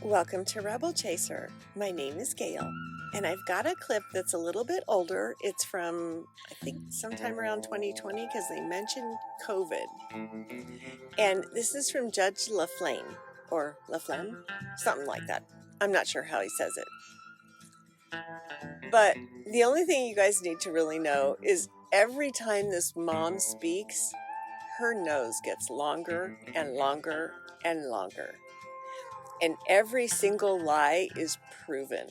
Welcome to Rebel Chaser. My name is Gail, and I've got a clip that's a little bit older. It's from, I think, sometime around 2020 because they mentioned COVID. And this is from Judge LaFlame, or LaFlemme, something like that. I'm not sure how he says it. But the only thing you guys need to really know is every time this mom speaks, her nose gets longer and longer and longer. And every single lie is proven.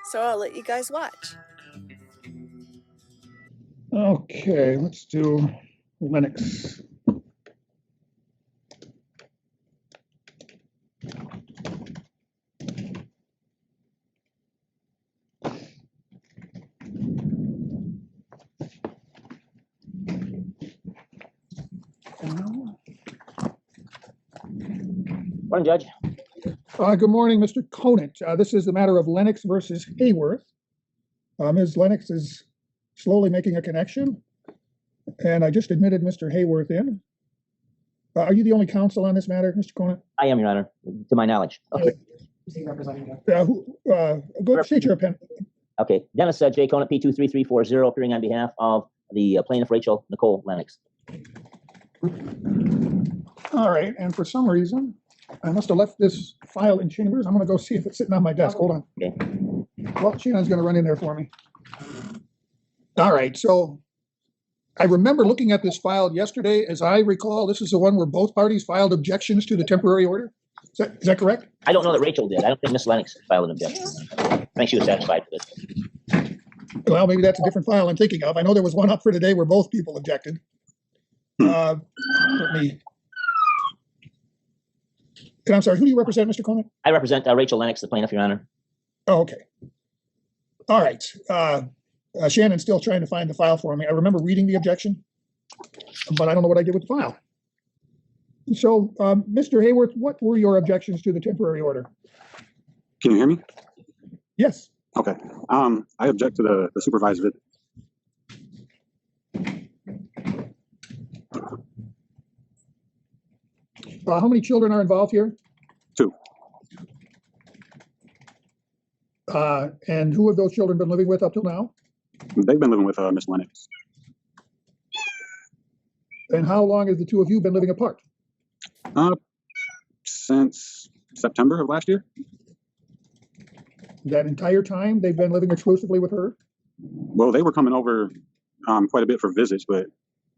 So I'll let you guys watch. Okay, let's do Linux. Morning, Judge. Good morning, Mr. Conant. This is the matter of Lennox versus Hayworth. Ms. Lennox is slowly making a connection, and I just admitted Mr. Hayworth in. Are you the only counsel on this matter, Mr. Conant? I am, Your Honor, to my knowledge. Okay. Go state your opinion. Okay. Dennis J. Conant, P23340, appearing on behalf of the plaintiff, Rachel Nicole Lennox. All right, and for some reason, I must have left this file in chambers. I'm going to go see if it's sitting on my desk. Hold on. Okay. Well, Shannon's going to run in there for me. All right, so I remember looking at this file yesterday. As I recall, this is the one where both parties filed objections to the temporary order. Is that correct? I don't know that Rachel did. I don't think Miss Lennox filed an objection. I think she was satisfied with it. Well, maybe that's a different file I'm thinking of. I know there was one up for today where both people objected. Let me. And I'm sorry, who do you represent, Mr. Conant? I represent Rachel Lennox, the plaintiff, Your Honor. Oh, okay. All right. Shannon's still trying to find the file for me. I remember reading the objection, but I don't know what I did with the file. So, Mr. Hayworth, what were your objections to the temporary order? Can you hear me? Yes. Okay. I object to the supervised visit. How many children are involved here? 2. And who have those children been living with up till now? They've been living with Miss Lennox. And how long have the two of you been living apart? Since September of last year. That entire time they've been living exclusively with her? Well, they were coming over quite a bit for visits, but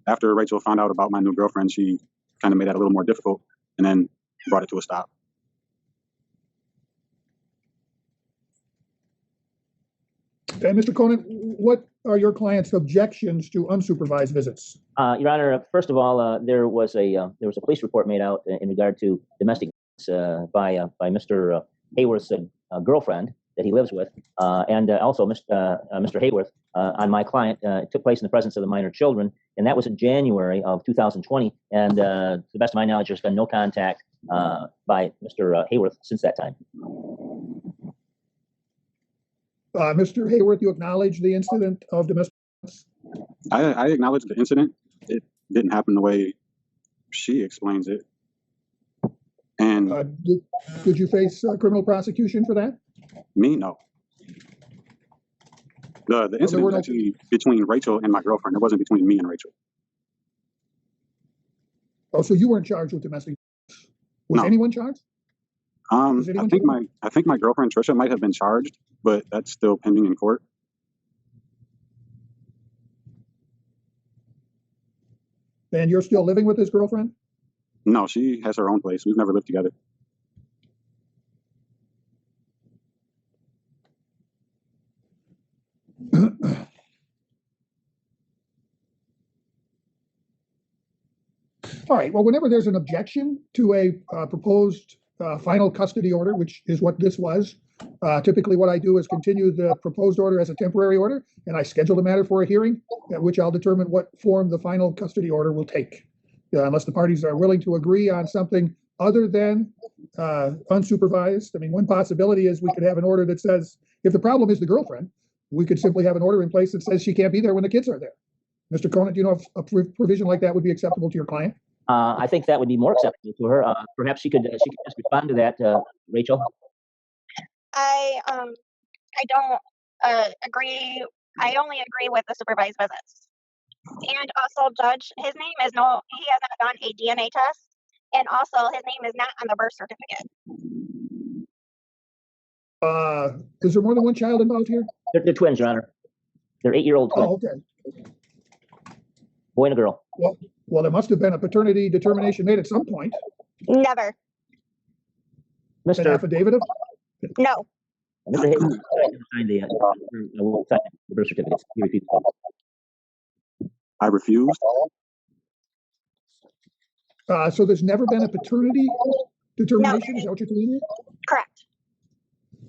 after Rachel found out about my new girlfriend, she kind of made that a little more difficult and then brought it to a stop. And Mr. Conant, what are your client's objections to unsupervised visits? Your Honor, first of all, there was a police report made out in regard to domestic by Mr. Hayworth's girlfriend that he lives with, and also Mr. Hayworth on my client. It took place in the presence of the minor children, and that was in January of 2020. And to the best of my knowledge, there's been no contact by Mr. Hayworth since that time. Mr. Hayworth, you acknowledge the incident of domestic violence? I acknowledge the incident. It didn't happen the way she explains it. And did you face criminal prosecution for that? Me, no. The incident was actually between Rachel and my girlfriend. It wasn't between me and Rachel. Oh, so you weren't charged with domestic violence? Was anyone charged? I think my girlfriend Trisha might have been charged, but that's still pending in court. And you're still living with his girlfriend? No, she has her own place. We've never lived together. All right. Well, whenever there's an objection to a proposed final custody order, which is what this was, typically what I do is continue the proposed order as a temporary order, and I schedule the matter for a hearing at which I'll determine what form the final custody order will take. Unless the parties are willing to agree on something other than unsupervised. I mean, one possibility is we could have an order that says, if the problem is the girlfriend, we could simply have an order in place that says she can't be there when the kids are there. Mr. Conant, do you know if a provision like that would be acceptable to your client? I think that would be more acceptable to her. Perhaps she could just respond to that, Rachel. I don't agree. I only agree with the supervised visits. And also, Judge, his name is he has not done a DNA test. And also, his name is not on the birth certificate. Is there more than one child involved here? They're twins, Your Honor. They're 8-year-old twins, Oh, okay. boy and a girl. Well, there must have been a paternity determination made at some point. Never. An Mr. affidavit of? No. Mr. Hayworth signed the birth certificates. He refused to. I refused. So there's never been a paternity determination? No. Is that what you're telling me? Correct.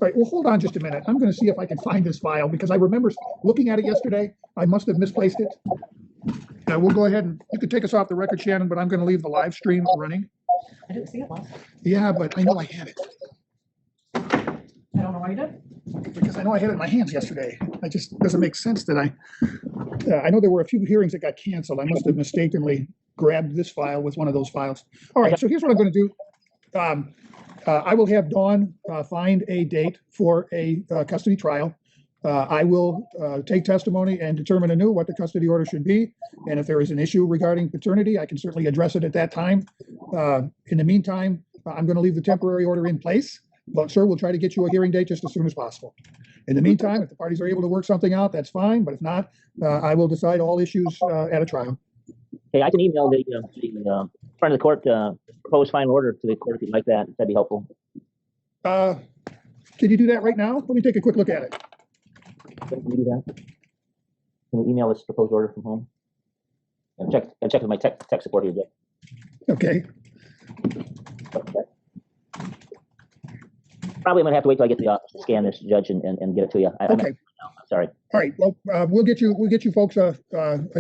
All right, well, hold on just a minute. I'm going to see if I can find this file because I remember looking at it yesterday. I must have misplaced it. We'll go ahead and you can take us off the record, Shannon, but I'm going to leave the live stream running. I didn't see it last. Yeah, but I know I had it. I don't know why you did. Because I know I had it in my hands yesterday. It just doesn't make sense that I know there were a few hearings that got canceled. I must have mistakenly grabbed this file with one of those files. All right, so here's what I'm going to do. I will have Dawn find a date for a custody trial. I will take testimony and determine anew what the custody order should be. And if there is an issue regarding paternity, I can certainly address it at that time. In the meantime, I'm going to leave the temporary order in place. But, sir, we'll try to get you a hearing date just as soon as possible. In the meantime, if the parties are able to work something out, that's fine. But if not, I will decide all issues at a trial. Okay, I can email the front of the court proposed final order to the court if you'd like that. That'd be helpful. Can you do that right now? Let me take a quick look at it. Can we do that? Can we email this proposed order from home? And check with my tech support here, Jeff. Okay. Probably I'm gonna have to wait till I get to the office to scan this, Judge, and get it to you. I'm sorry. All right. Well, we'll get you folks a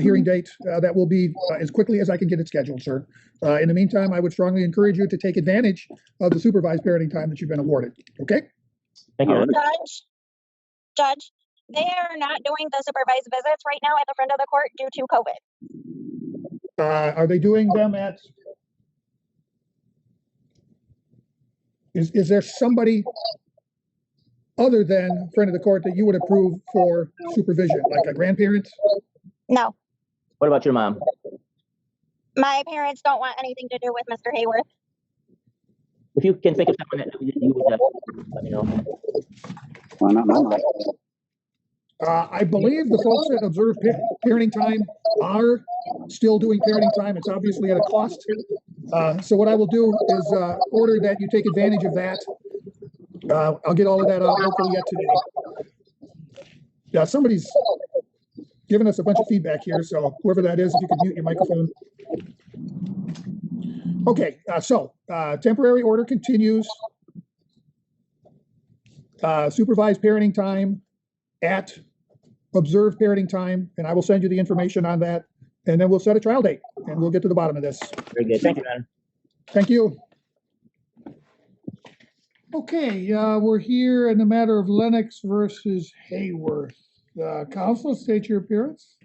hearing date that will be as quickly as I can get it scheduled, sir. In the meantime, I would strongly encourage you to take advantage of the supervised parenting time that you've been awarded. Okay. Thank you. Judge, they are not doing the supervised visits right now at the front of the court due to COVID. Are they doing them at? Is there somebody other than friend of the court that you would approve for supervision, like a grandparent? No. What about your mom? My parents don't want anything to do with Mr. Hayworth. If you can think of someone that you would let me know. Why not Momma? I believe the folks that observe parenting time are still doing parenting time. It's obviously at a cost. So what I will do is order that you take advantage of that. I'll get all of that out hopefully yet today. Yeah, somebody's giving us a bunch of feedback here. So whoever that is, if you could mute your microphone. Okay, so temporary order continues. Supervised parenting time at observed parenting time, and I will send you the information on that, and then we'll set a trial date, and we'll get to the bottom of this. Very good. Thank you, Madam. Thank you. Okay, we're here in the matter of Lennox versus Hayworth. Counsel, state your appearance.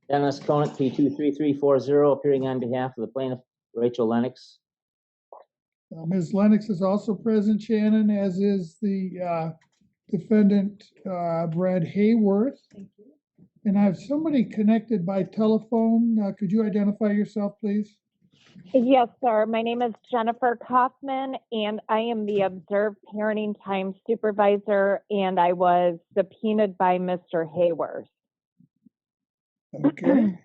Dennis Conant, P23340, appearing on behalf of the plaintiff, Rachel Lennox. Ms. Lennox is also present, Shannon, as is the defendant, Brad Hayworth. Thank you. And I have somebody connected by telephone. Could you identify yourself, please? Yes, sir. My name is Jennifer Kaufman, and I am the observed parenting time supervisor, and I was subpoenaed by Mr. Hayworth. Okay.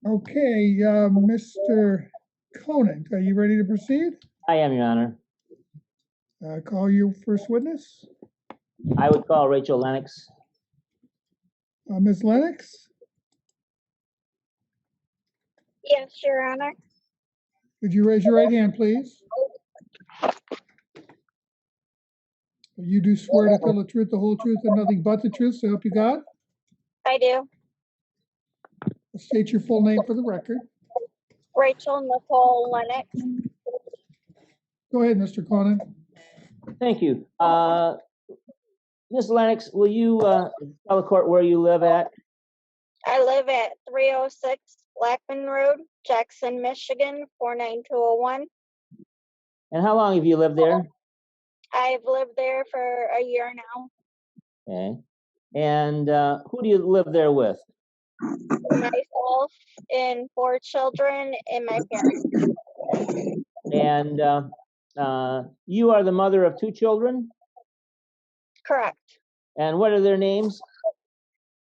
Okay, Mr. Conant, are you ready to proceed? I am, Your Honor. Call you first witness. I would call Rachel Lennox. Ms. Lennox, Yes, Your Honor. would you raise your right hand, please? You do swear to tell the truth, the whole truth, and nothing but the truth, so help you God? I do. State your full name for the record. Rachel Nicole Lennox. Go ahead, Mr. Conant. Thank you. Ms. Lennox, will you tell the court where you live at? I live at 306 Blackman Road, Jackson, Michigan, 49201. And how long have you lived there? I've lived there for a year now. Okay. And who do you live there with? Myself and 4 children and my parents. And you are the mother of 2 children? Correct. And what are their names?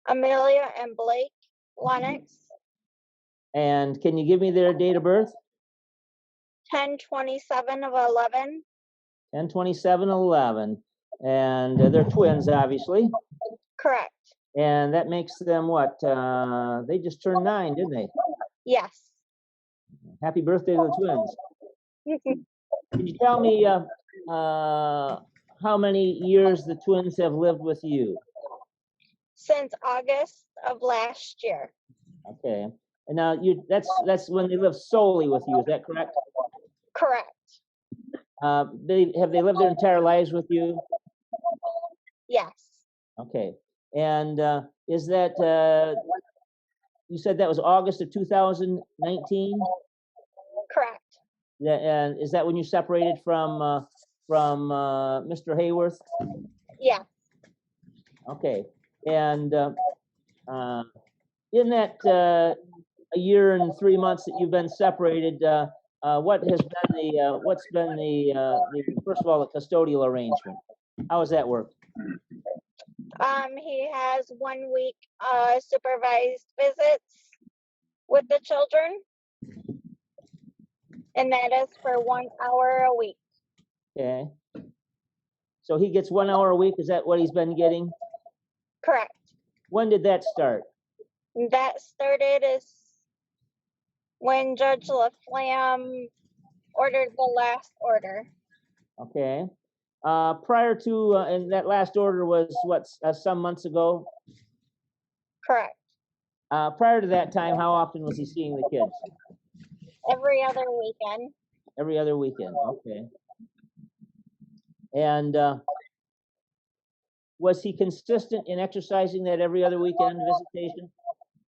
Amelia and Blake Lennox. And can you give me their date of birth? 10/27 of 11. 10/27/11. And they're twins, obviously. Correct. And that makes them what? They just turned 9, didn't they? Yes. Happy birthday to the twins. Can you tell me how many years the twins have lived with you? Since August of last year. Okay. And now that's when they live solely with you, is that correct? Correct. Have they lived their entire lives with you? Yes. Okay. And is that you said that was August of 2019? Correct. And is that when you separated from Mr. Hayworth? Yeah. Okay. And in that a year and 3 months that you've been separated, what has been what's been the first of all the custodial arrangement? How has that worked? He has 1 week supervised visits with the children, and that is for 1 hour a week. Okay. So he gets 1 hour a week. Is that what he's been getting? Correct. When did that start? That started is when Judge LaFlamme ordered the last order. Okay. Prior to, and that last order was what, some months ago? Correct. Prior to that time, how often was he seeing the kids? Every other weekend. Every other weekend, okay. And was he consistent in exercising that every other weekend visitation?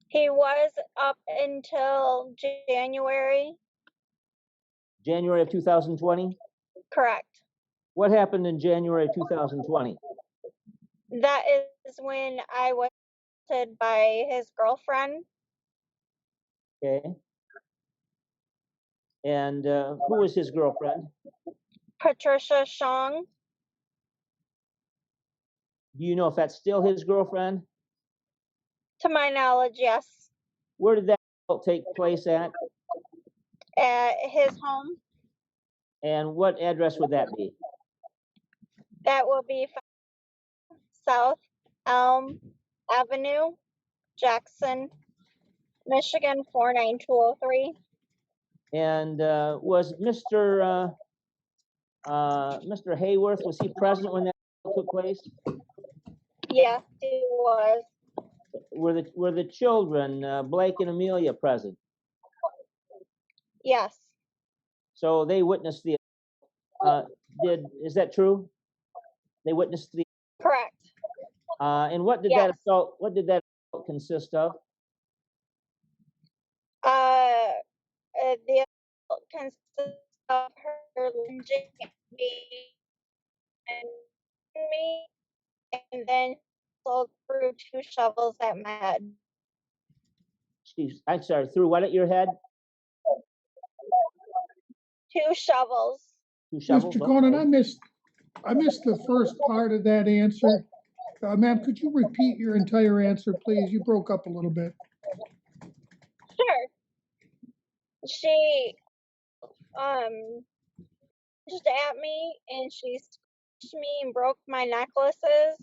He was up until January. January of 2020? Correct. What happened in January of 2020? That is when I was assaulted by his girlfriend. Okay. And who was his girlfriend? Patricia Shong. Do you know if that's still his girlfriend? To my knowledge, yes. Where did that assault take place at? At his home. And what address would that be? That will be South Elm Avenue, Jackson, Michigan 49203. And was Mr. Hayworth, was he present when that took place? Yes, he was. Were the children, Blake and Amelia, present? Yes. So they witnessed the, is that true? They witnessed the, Correct. and what did Yes. that assault consist of? The assault consists of her lunging at me and then also threw 2 shovels at my head. I'm sorry, threw what at your head? 2 shovels. 2 shovels? Mr. Conan, Okay. I missed the first part of that answer. Ma'am, could you repeat your entire answer, please? You broke up a little bit. Sure. She just at me and she scratched me and broke my necklaces,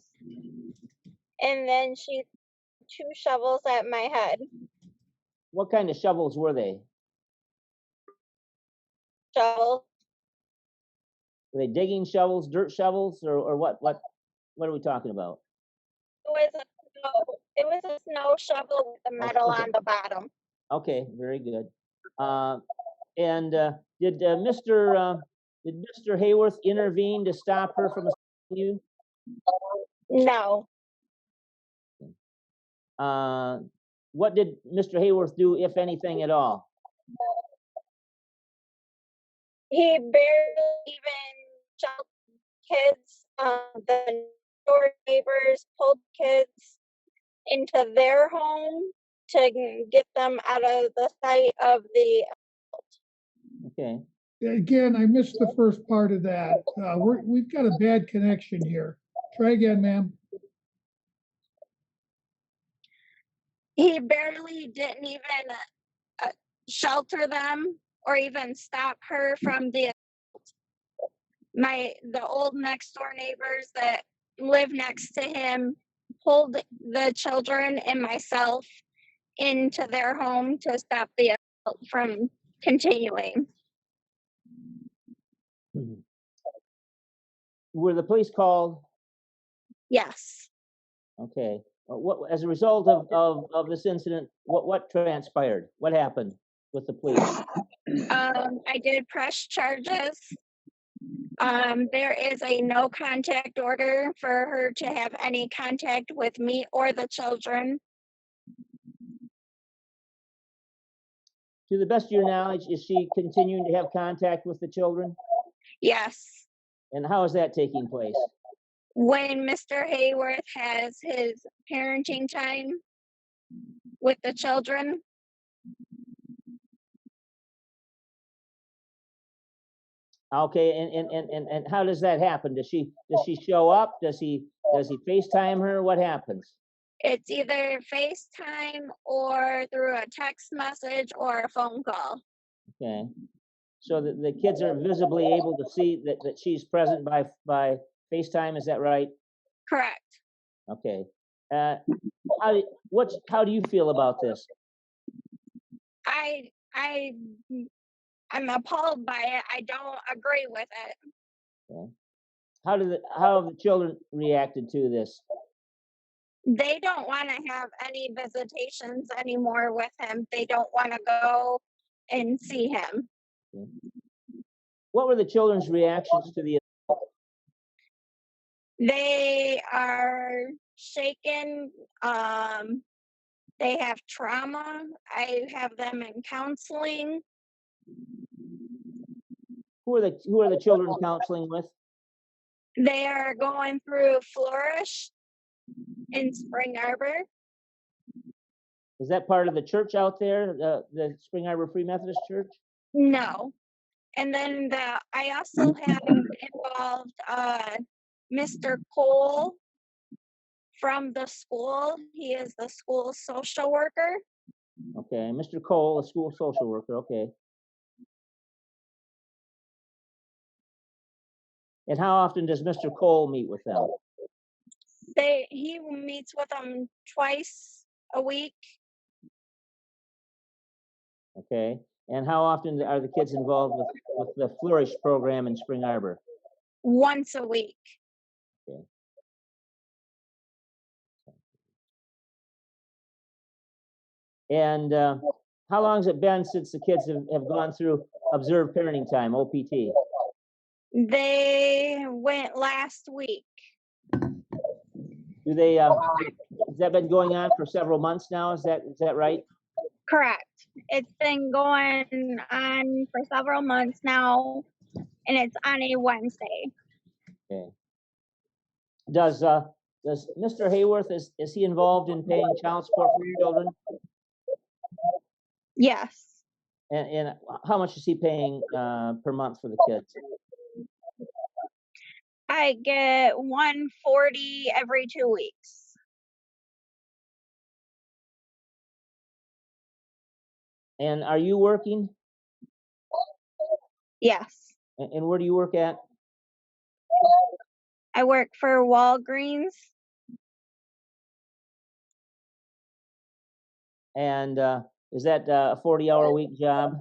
and then she threw 2 shovels at my head. What kind of shovels were they? Shovels. Were they digging shovels, dirt shovels, or what? What are we talking about? It was a snow shovel with the metal Okay. on the bottom. Okay, very good. And did Mr. Hayworth intervene to stop her from assaulting you? No. what did Mr. Hayworth do, if anything at all? He barely even sheltered kids. The door neighbors pulled kids into their home to get them out of the sight of the. Okay. Again, I missed the first part of that. We've got a bad connection here. Try again, ma'am. He barely didn't even shelter them or even stop her from the old next door neighbors that live next to him pulled the children and myself into their home to stop the assault from continuing. Were the police called? Yes. Okay. What, as a result of this incident, what transpired? What happened with the police? I did press charges. There is a no contact order for her to have any contact with me or the children. To the best of your knowledge, is she continuing to have contact with the children? Yes. And how is that taking place? When Mr. Hayworth has his parenting time with the children. Okay, and how does that happen? Does she show up? Does he FaceTime her? What happens? It's either FaceTime or through a text message or a phone call. Okay, so the kids are visibly able to see that she's present by FaceTime. Is that right? Correct. Okay. How do you feel about this? I'm appalled by it. I don't agree with it. Okay. How have the children reacted to this? They don't want to have any visitations anymore with him. They don't want to go and see him. Okay. What were the children's reactions to the? They are shaken. They have trauma. I have them in counseling. Who are the children counseling with? They are going through Flourish in Spring Arbor. Is that part of the church out there, the Spring Arbor Free Methodist Church? No. And then I also have involved Mr. Cole from the school. He is the school social worker. Okay, Mr. Cole, a school social worker. Okay. And how often does Mr. Cole meet with them? He meets with them twice a week. Okay. And how often are the kids involved with the Flourish program in Spring Arbor? Once a week. Okay. And how long has it been since the kids have gone through observed parenting time, OPT? They went last week. Do they? Has that been going on for several months now? Is that right? Correct. It's been going on for several months now, and it's on a Wednesday. Okay. Does Mr. Hayworth is he involved in paying child support for your children? Yes. And how much is he paying per month for the kids? I get $140 every 2 weeks. And are you working? Yes. And where do you work at? I work for Walgreens. And is that a 40-hour-a-week job?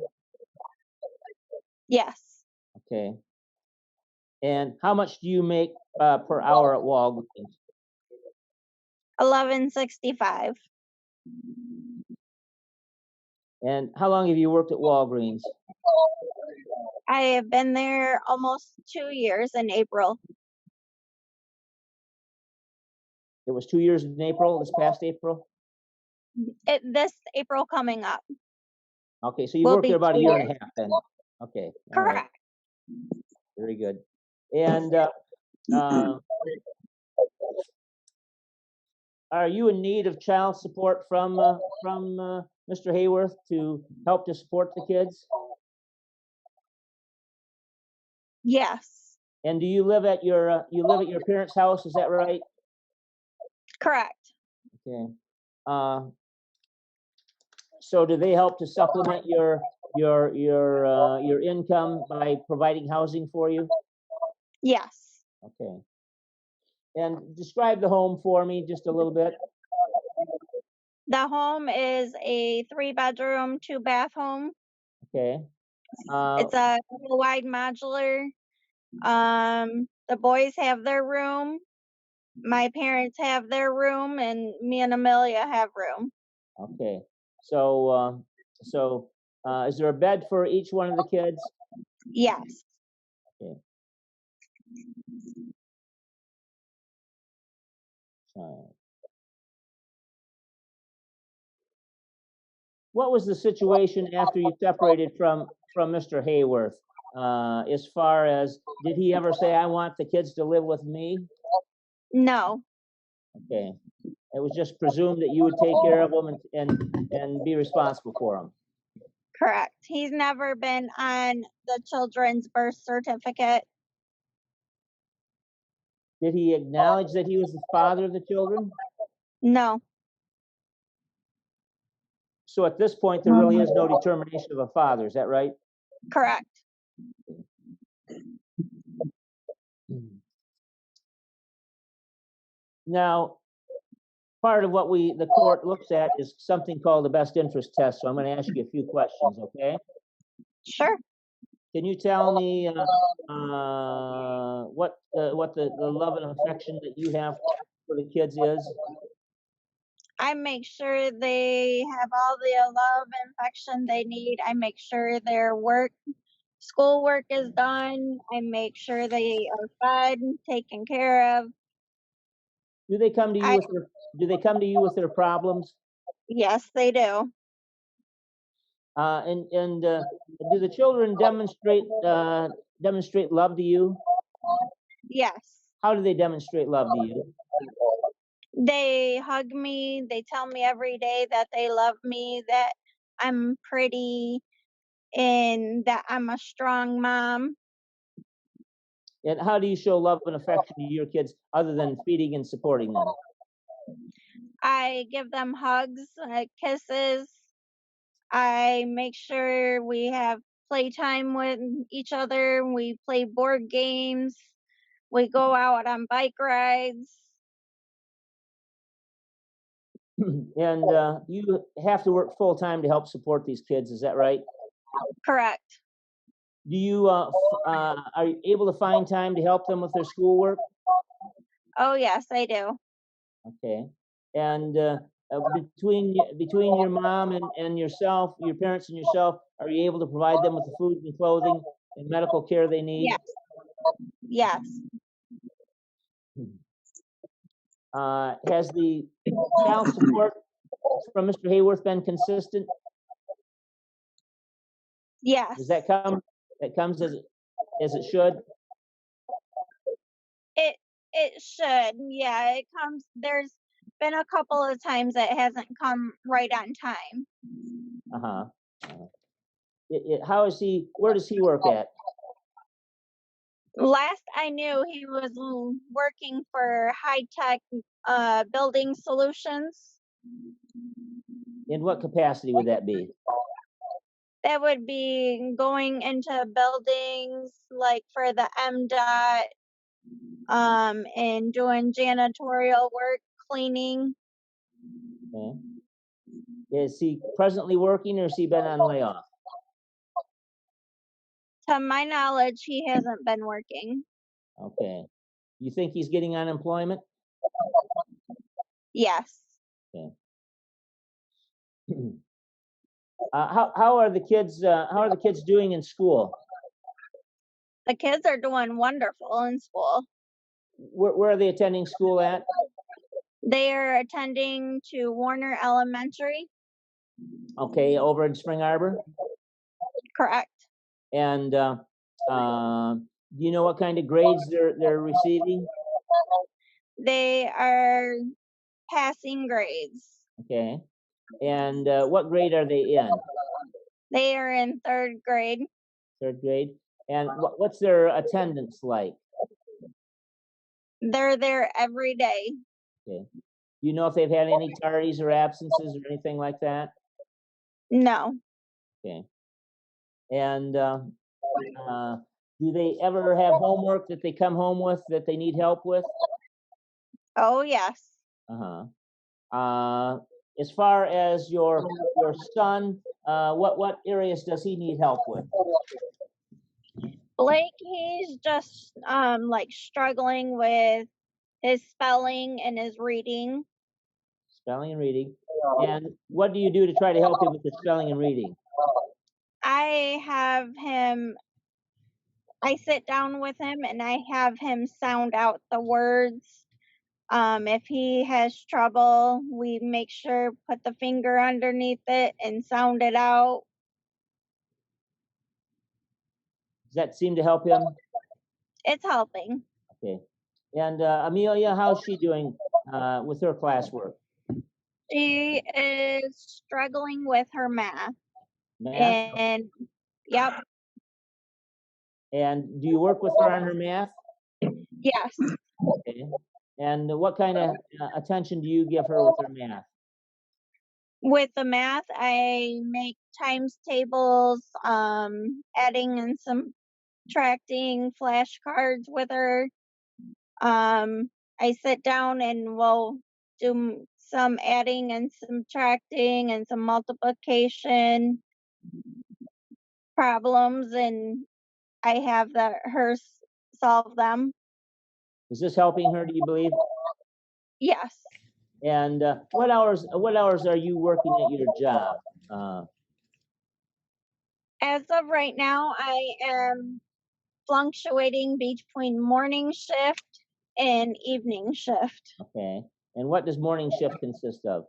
Yes. Okay. And how much do you make per hour at Walgreens? $11.65. And how long have you worked at Walgreens? I have been there almost 2 years in April. It was 2 years in April, this past April? This April coming up Okay, so you will worked there be about a 2 year and years. a half then. Okay, all right, Correct. very good. And are you in need of child support from Mr. Hayworth to help to support the kids? Yes. And do you live at your parents' house? Is that right? Correct. Okay. So do they help to supplement your income by providing housing for you? Yes. Okay. And describe the home for me just a little bit. The home is a 3-bedroom, 2-bath home. Okay. It's a wide modular. The boys have their room. My parents have their room, and me and Amelia have room. Okay. So is there a bed for each one of the kids? Yes. Okay. What was the situation after you separated from Mr. Hayworth? As far as, did he ever say, "I want the kids to live with me"? No. Okay. It was just presumed that you would take care of them and be responsible for them. Correct. He's never been on the children's birth certificate. Did he acknowledge that he was the father of the children? No. So at this point, there really is no determination of a father. Is that right? Correct. Now, part of what the court looks at is something called the best interest test. So I'm going to ask you a few questions, okay? Sure. Can you tell me what the love and affection that you have for the kids is? I make sure they have all the love and affection they need. I make sure their schoolwork is done. I make sure they are fed, taken care of. Do they come to you with their problems? Yes, they do. And do the children demonstrate love to you? Yes. How do they demonstrate love to you? They hug me. They tell me every day that they love me, that I'm pretty, and that I'm a strong mom. And how do you show love and affection to your kids other than feeding and supporting them? I give them hugs, kisses. I make sure we have playtime with each other. We play board games. We go out on bike rides. And you have to work full time to help support these kids. Is that right? Correct. Do you are you able to find time to help them with their schoolwork? Oh, yes, I do. Okay. And between your mom and yourself, your parents and yourself, are you able to provide them with the food and clothing and medical care they need? Yes. Yes. Has the child support from Mr. Hayworth been consistent? Yes. Does that comes as it should? It should. Yeah, it comes. There's been a couple of times it hasn't come right on time. Uh-huh. How is he? Where does he work at? Last I knew, he was working for High Tech Building Solutions. In what capacity would that be? That would be going into buildings like for the MDOT, and doing janitorial work, cleaning. Okay. Is he presently working or has he been on layoff? To my knowledge, he hasn't been working. Okay. You think he's getting unemployment? Yes. Okay. How are the kids doing in school? The kids are doing wonderful in school. Where are they attending school at? They are attending to Warner Elementary. Okay, over in Spring Arbor. Correct. And do you know what kind of grades they're receiving? They are passing grades. Okay. And what grade are they in? They are in 3rd grade. 3rd grade. And what's their attendance like? They're there every day. Okay. Do you know if they've had any tardies or absences or anything like that? No. Okay. And do they ever have homework that they come home with that they need help with? Oh, yes. As far as your son, what areas does he need help with? Blake, he's just like struggling with his spelling and his reading. Spelling and reading. And what do you do to try to help him with the spelling and reading? I sit down with him and I have him sound out the words. If he has trouble, we make sure put the finger underneath it and sound it out. Does that seem to help him? It's helping. Okay. And Amelia, how's she doing with her classwork? She is struggling with her math. Math? And yep. And do you work with her on her math? Yes. Okay. And what kind of attention do you give her with her math? With the math, I make times tables, adding and subtracting flashcards with her. I sit down and we'll do some adding and subtracting and some multiplication problems, and I have her solve them. Is this helping her, do you believe? Yes. And what hours are you working at your job? As of right now, I am fluctuating between morning shift and evening shift. Okay. And what does morning shift consist of?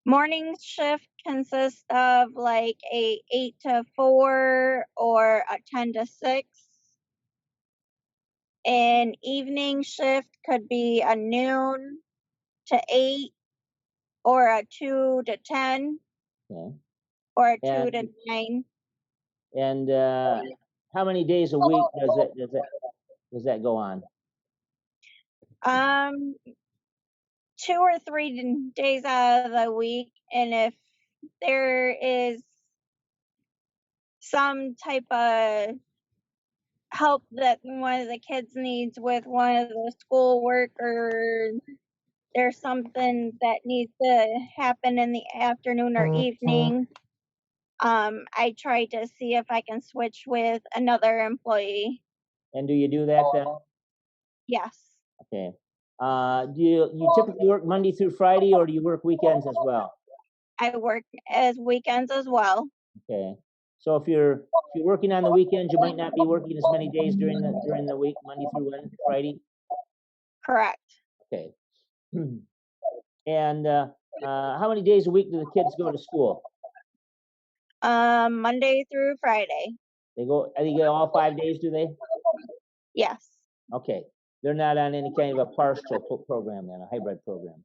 Morning shift consists of like a 8 to 4 or a 10 to 6. And evening shift could be a noon to 8 or a 2 to 10. Okay. Or a 2 to 9. And how many days a week does that go on? 2 or 3 days out of the week, and if there is some type of help that one of the kids needs with one of the schoolwork, or there's something that needs to happen in the afternoon or evening, I try to see if I can switch with another employee. And do you do that then? Yes. Okay. Do you typically work Monday through Friday, or do you work weekends as well? I work as weekends as well. Okay. So if you're working on the weekends, you might not be working as many days during the week, Monday through Friday. Correct. Okay. And how many days a week do the kids go to school? Monday through Friday. They go all 5 days, do they? Yes. Okay. They're not on any kind of a partial program then, a hybrid program.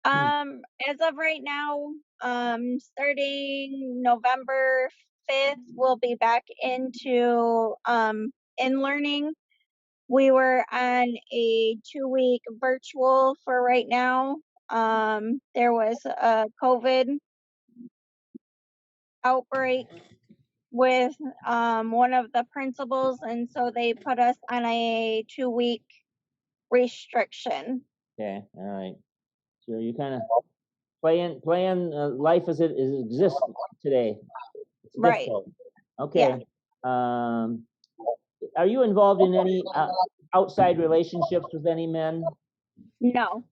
As of right now, starting November 5th, we'll be back into in learning. We were on a 2-week virtual for right now. There was a COVID outbreak with one of the principals, and so they put us on a 2-week restriction. Okay, all right. So you kind of playing life as it exists today. It's Right. difficult. Okay. Yeah. Are you involved in any outside relationships with any men? No.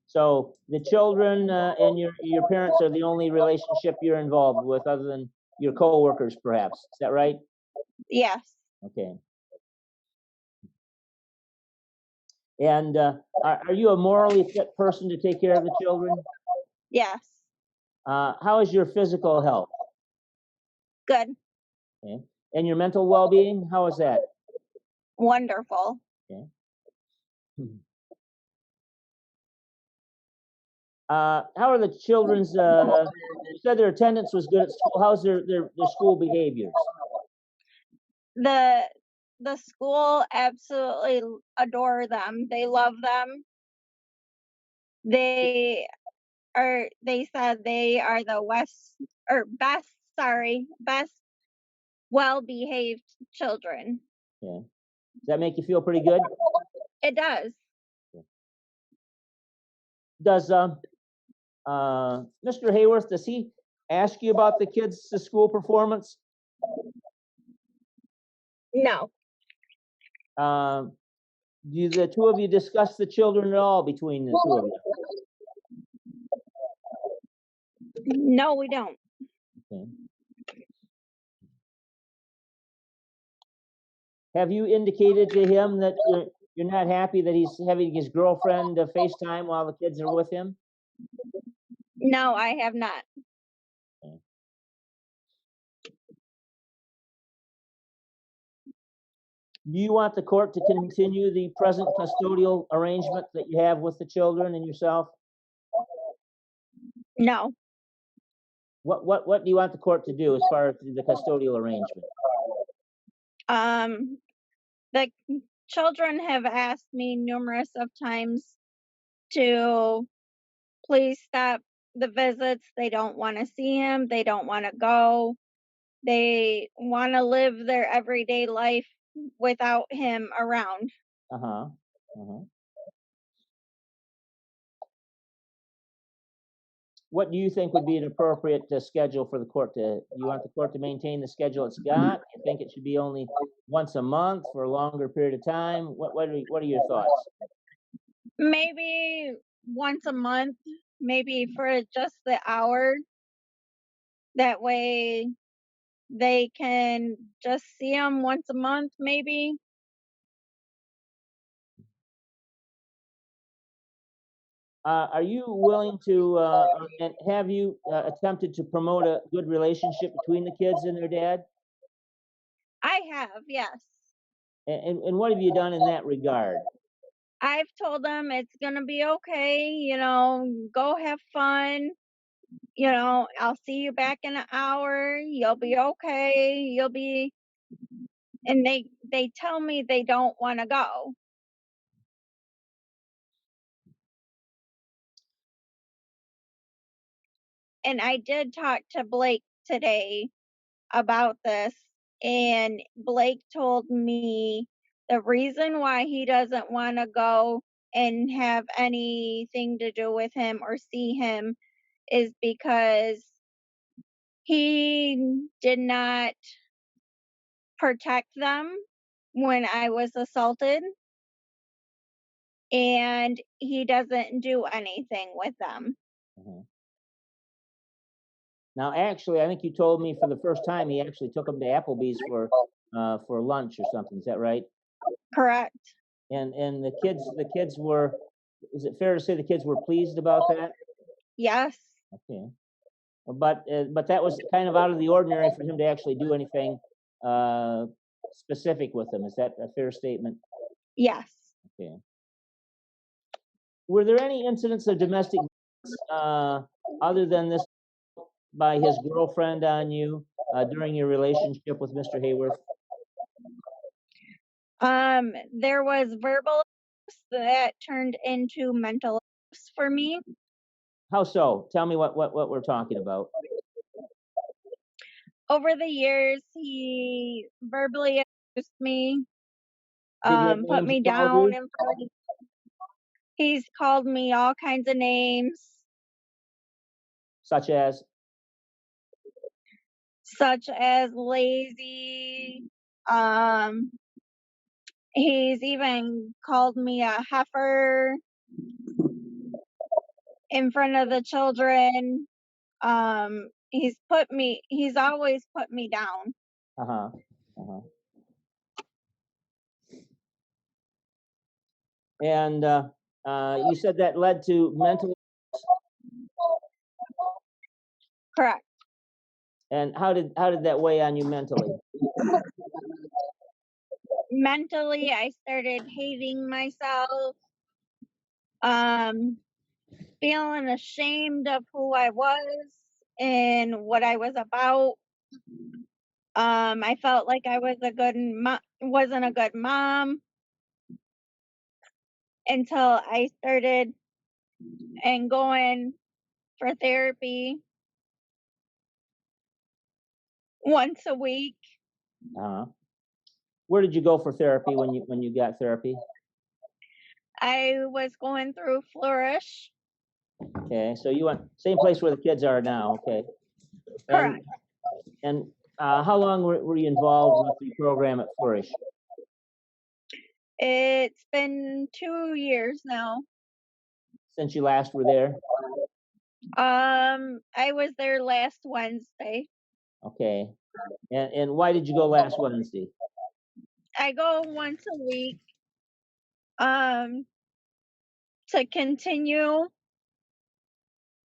So the children and your parents are the only relationship you're involved with, other than your coworkers, perhaps. Is that right? Yes. Okay. And are you a morally fit person to take care of the children? Yes. How is your physical health? Good. Okay. And your mental well-being, how is that? Wonderful. Okay. How are the children's, you said their attendance was good at school. How's their school behaviors? The school absolutely adore them. They love them. They said they are the best well-behaved children. Yeah. Does that make you feel pretty good? It does. Does Mr. Hayworth, does he ask you about the kids' school performance? No. Do the two of you discuss the children at all between the two of you? No, we don't. Okay. Have you indicated to him that you're not happy that he's having his girlfriend FaceTime while the kids are with him? No, I have not. Okay. Do you want the court to continue the present custodial arrangement that you have with the children and yourself? No. What do you want the court to do as far as the custodial arrangement? The children have asked me numerous of times to please stop the visits. They don't want to see him. They don't want to go. They want to live their everyday life without him around. Uh-huh. Uh-huh. What do you think would be an appropriate schedule for the court to, you want the court to maintain the schedule it's got? You think it should be only once a month for a longer period of time? What are your thoughts? Maybe once a month, maybe for just the hour. That way they can just see him once a month, maybe. Are you willing to, and have you attempted to promote a good relationship between the kids and their dad? I have, yes. And what have you done in that regard? I've told them it's gonna be okay, go have fun. I'll see you back in an hour. You'll be okay. And they tell me they don't want to go. And I did talk to Blake today about this, and Blake told me the reason why he doesn't want to go and have anything to do with him or see him is because he did not protect them when I was assaulted, and he doesn't do anything with them. Mhm. Now, actually, I think you told me for the first time he actually took them to Applebee's for lunch or something. Is that right? Correct. And the kids were. Is it fair to say the kids were pleased about that? Yes. Okay. But that was kind of out of the ordinary for him to actually do anything specific with them. Is that a fair statement? Yes. Okay. Were there any incidents of domestic violence other than this by his girlfriend on you during your relationship with Mr. Hayworth? There was verbal abuse that turned into mental abuse for me. How so? Tell me what we're talking about. Over the years, he verbally abused me, Did he have put names me he called down you? in front. He's called me all kinds of names, Such as? lazy. He's even called me a heifer in front of the children. He's always put me down. Uh-huh. Uh-huh. And you said that led to mental. Correct. And how did that weigh on you mentally? Mentally, I started hating myself, feeling ashamed of who I was and what I was about. I felt like I was wasn't a good mom until I started and going for therapy once a week. Where did you go for therapy when you got therapy? I was going through Flourish. Okay, so you went same place where the kids are now. Okay. Correct. And how long were you involved with the program at Flourish? It's been 2 years now. Since you last were there? I was there last Wednesday. Okay. And why did you go last Wednesday? I go once a week to continue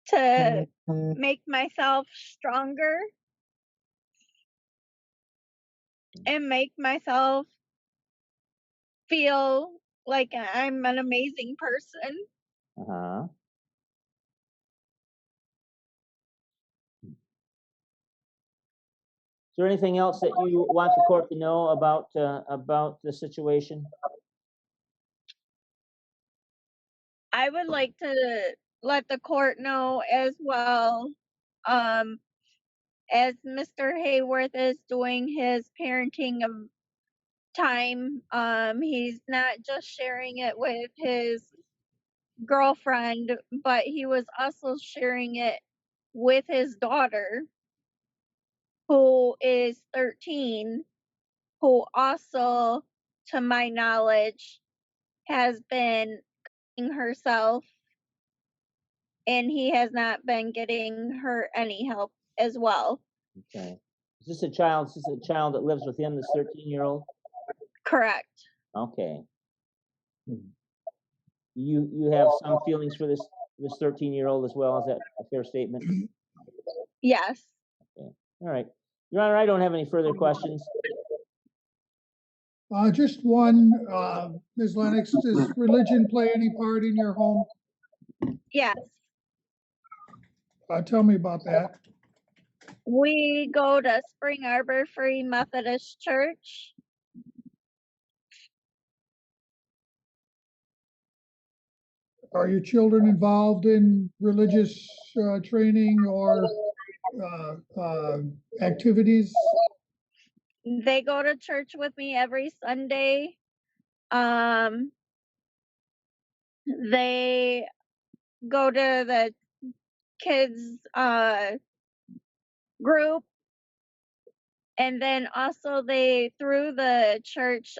to make myself stronger and make myself feel like I'm an amazing person. Uh-huh. Is there anything else that you want the court to know about the situation? I would like to let the court know as well, as Mr. Hayworth is doing his parenting of time, he's not just sharing it with his girlfriend, but he was also sharing it with his daughter, who is 13, who also, to my knowledge, has been cutting herself, and he has not been getting her any help as well. Okay. Is this a child that lives with him, this 13-year-old? Correct. Okay. You have some feelings for this 13-year-old as well. Is that a fair statement? Yes. Okay. All right. Your Honor, I don't have any further questions. Just one, Ms. Lennox, does religion play any part in your home? Yes. Tell me about that. We go to Spring Arbor Free Methodist Church. Are your children involved in religious training or activities? They go to church with me every Sunday. They go to the kids group, and then also they, through the church,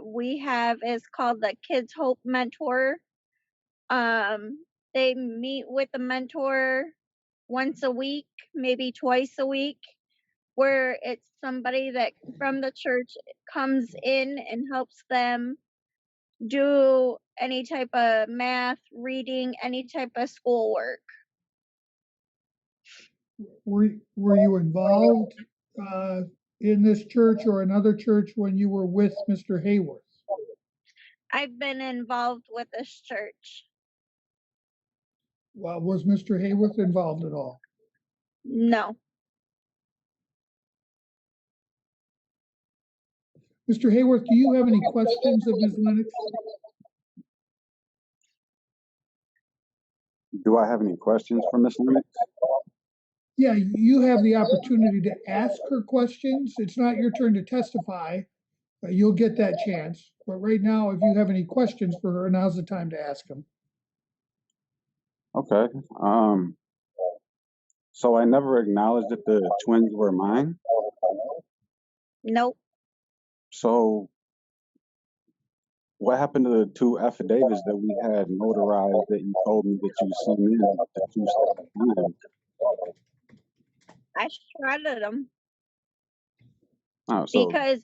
we have, is called the Kids Hope Mentor. They meet with the mentor once a week, maybe twice a week, where it's somebody that from the church comes in and helps them do any type of math, reading, any type of schoolwork. Were you involved in this church or another church when you were with Mr. Hayworth? I've been involved with this church. Well, was Mr. Hayworth involved at all? No. Mr. Hayworth, do you have any questions of Ms. Lennox? Do I have any questions for Ms. Lennox? Yeah, you have the opportunity to ask her questions. It's not your turn to testify. You'll get that chance. But right now, if you have any questions for her, now's the time to ask them. Okay. So I never acknowledged that the twins were mine. Nope. So what happened to the two affidavits that we had notarized that you told me that you sent in the 2 separate times? I shredded them. Oh, so Because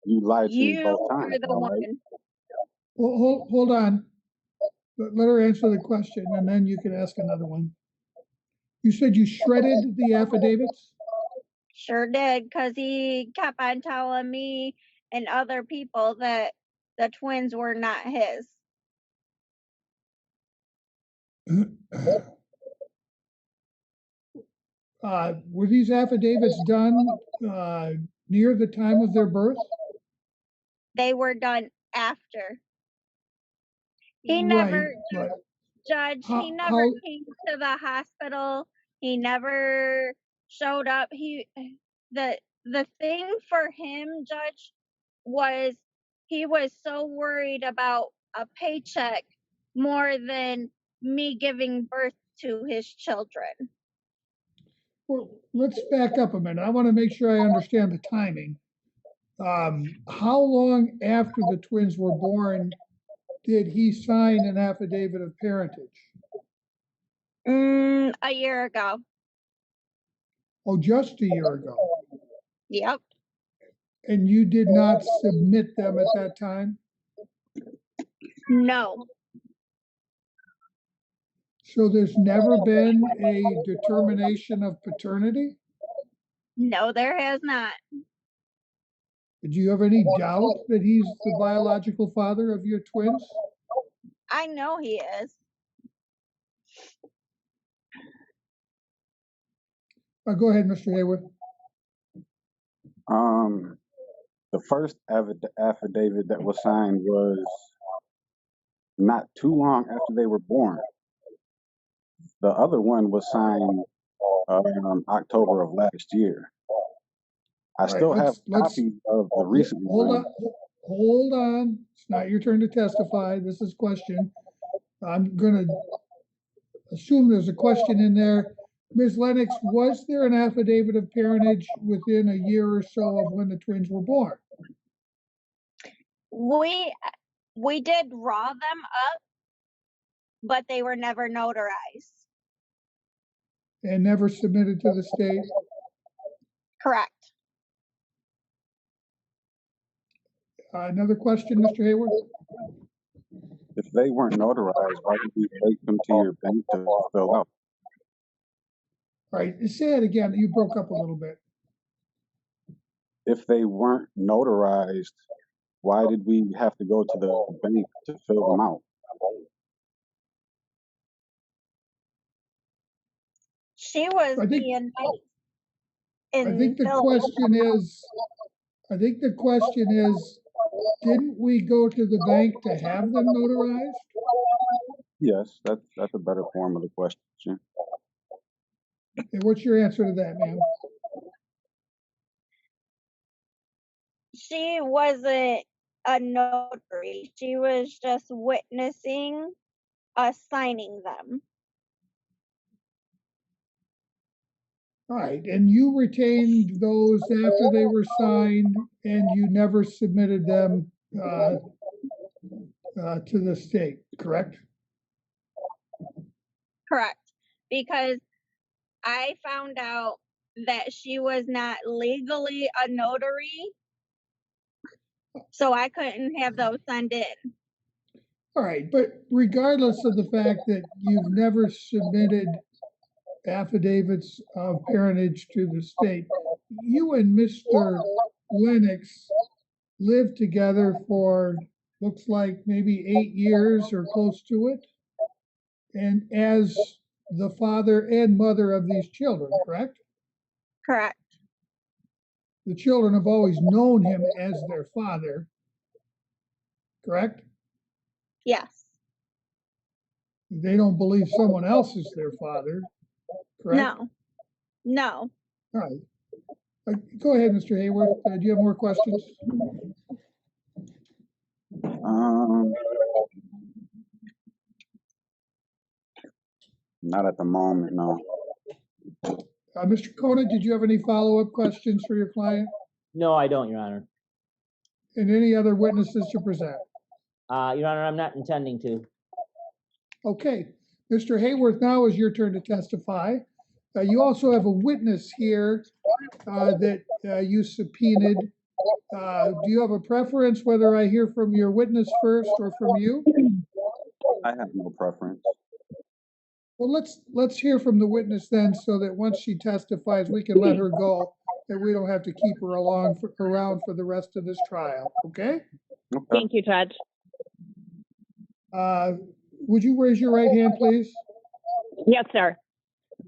you lied to me you both were times, the all one. right? Well, hold on. Let her answer the question, and then you can ask another one. You said you shredded the affidavits? Sure did, because he kept on telling me and other people that the twins were not his. Were these affidavits done near the time of their birth? They were done after. He Right, never, but Judge, he never how, came to the hospital. He never showed up. The thing for him, Judge, was he was so worried about a paycheck more than me giving birth to his children. well, let's back up a minute. I want to make sure I understand the timing. How long after the twins were born did he sign an affidavit of parentage? A year ago. Oh, just a year ago. Yep. And you did not submit them at that time? No. So there's never been a determination of paternity? No, there has not. Do you have any doubt that he's the biological father of your twins? I know he is. Go ahead, Mr. Hayward. The first affidavit that was signed was not too long after they were born. The other one was signed October of last year. I still have copies of the recent one. Hold on. It's not your turn to testify. This is question. I'm going to assume there's a question in there. Ms. Lennox, was there an affidavit of parentage within a year or so of when the twins were born? We did draw them up, but they were never notarized. And never submitted to the state? Correct. Another question, Mr. Hayward? If they weren't notarized, why did you take them to your bank to fill out? All right, say it again. You broke up a little bit. If they weren't notarized, why did we have to go to the bank to fill them out? She was being nice. I think the question is, didn't we go to the bank to have them notarized? Yes, that's a better form of the question. And what's your answer to that, ma'am? She wasn't a notary. She was just witnessing us signing them. All right, and you retained those after they were signed, and you never submitted them to the state, correct? Correct. Because I found out that she was not legally a notary, so I couldn't have those sent in. All right, but regardless of the fact that you've never submitted affidavits of parentage to the state, you and Mr. Lennox lived together for, looks like maybe 8 years or close to it, and as the father and mother of these children, correct? Correct. The children have always known him as their father, correct? Yes. They don't believe someone else is their father, correct? No. All right. Go ahead, Mr. Hayward. Do you have more questions? Not at the moment, no. Mr. Conant, did you have any follow-up questions for your client? No, I don't, Your Honor. And any other witnesses to present? Your Honor, I'm not intending to. Okay. Mr. Hayworth, now is your turn to testify. You also have a witness here that you subpoenaed Do you have a preference whether I hear from your witness first or from you? I have no preference. Well, let's hear from the witness then, so that once she testifies, we can let her go, and we don't have to keep her around for the rest of this trial, okay? Okay. Thank you, Judge. Would you raise your right hand, please? Yes, sir.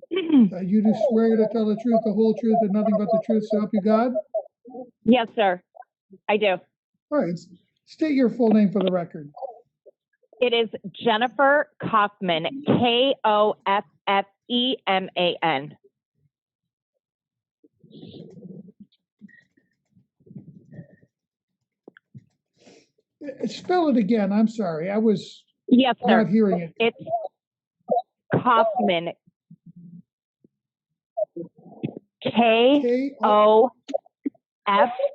You do swear to tell the truth, the whole truth, and nothing but the truth, so help you God? Yes, sir. I do. All right, state your full name for the record. It is Jennifer Kaufman, Koffeman. Spell it again, I'm sorry, I was Yes, sir. not hearing it. It's Kaufman. Kof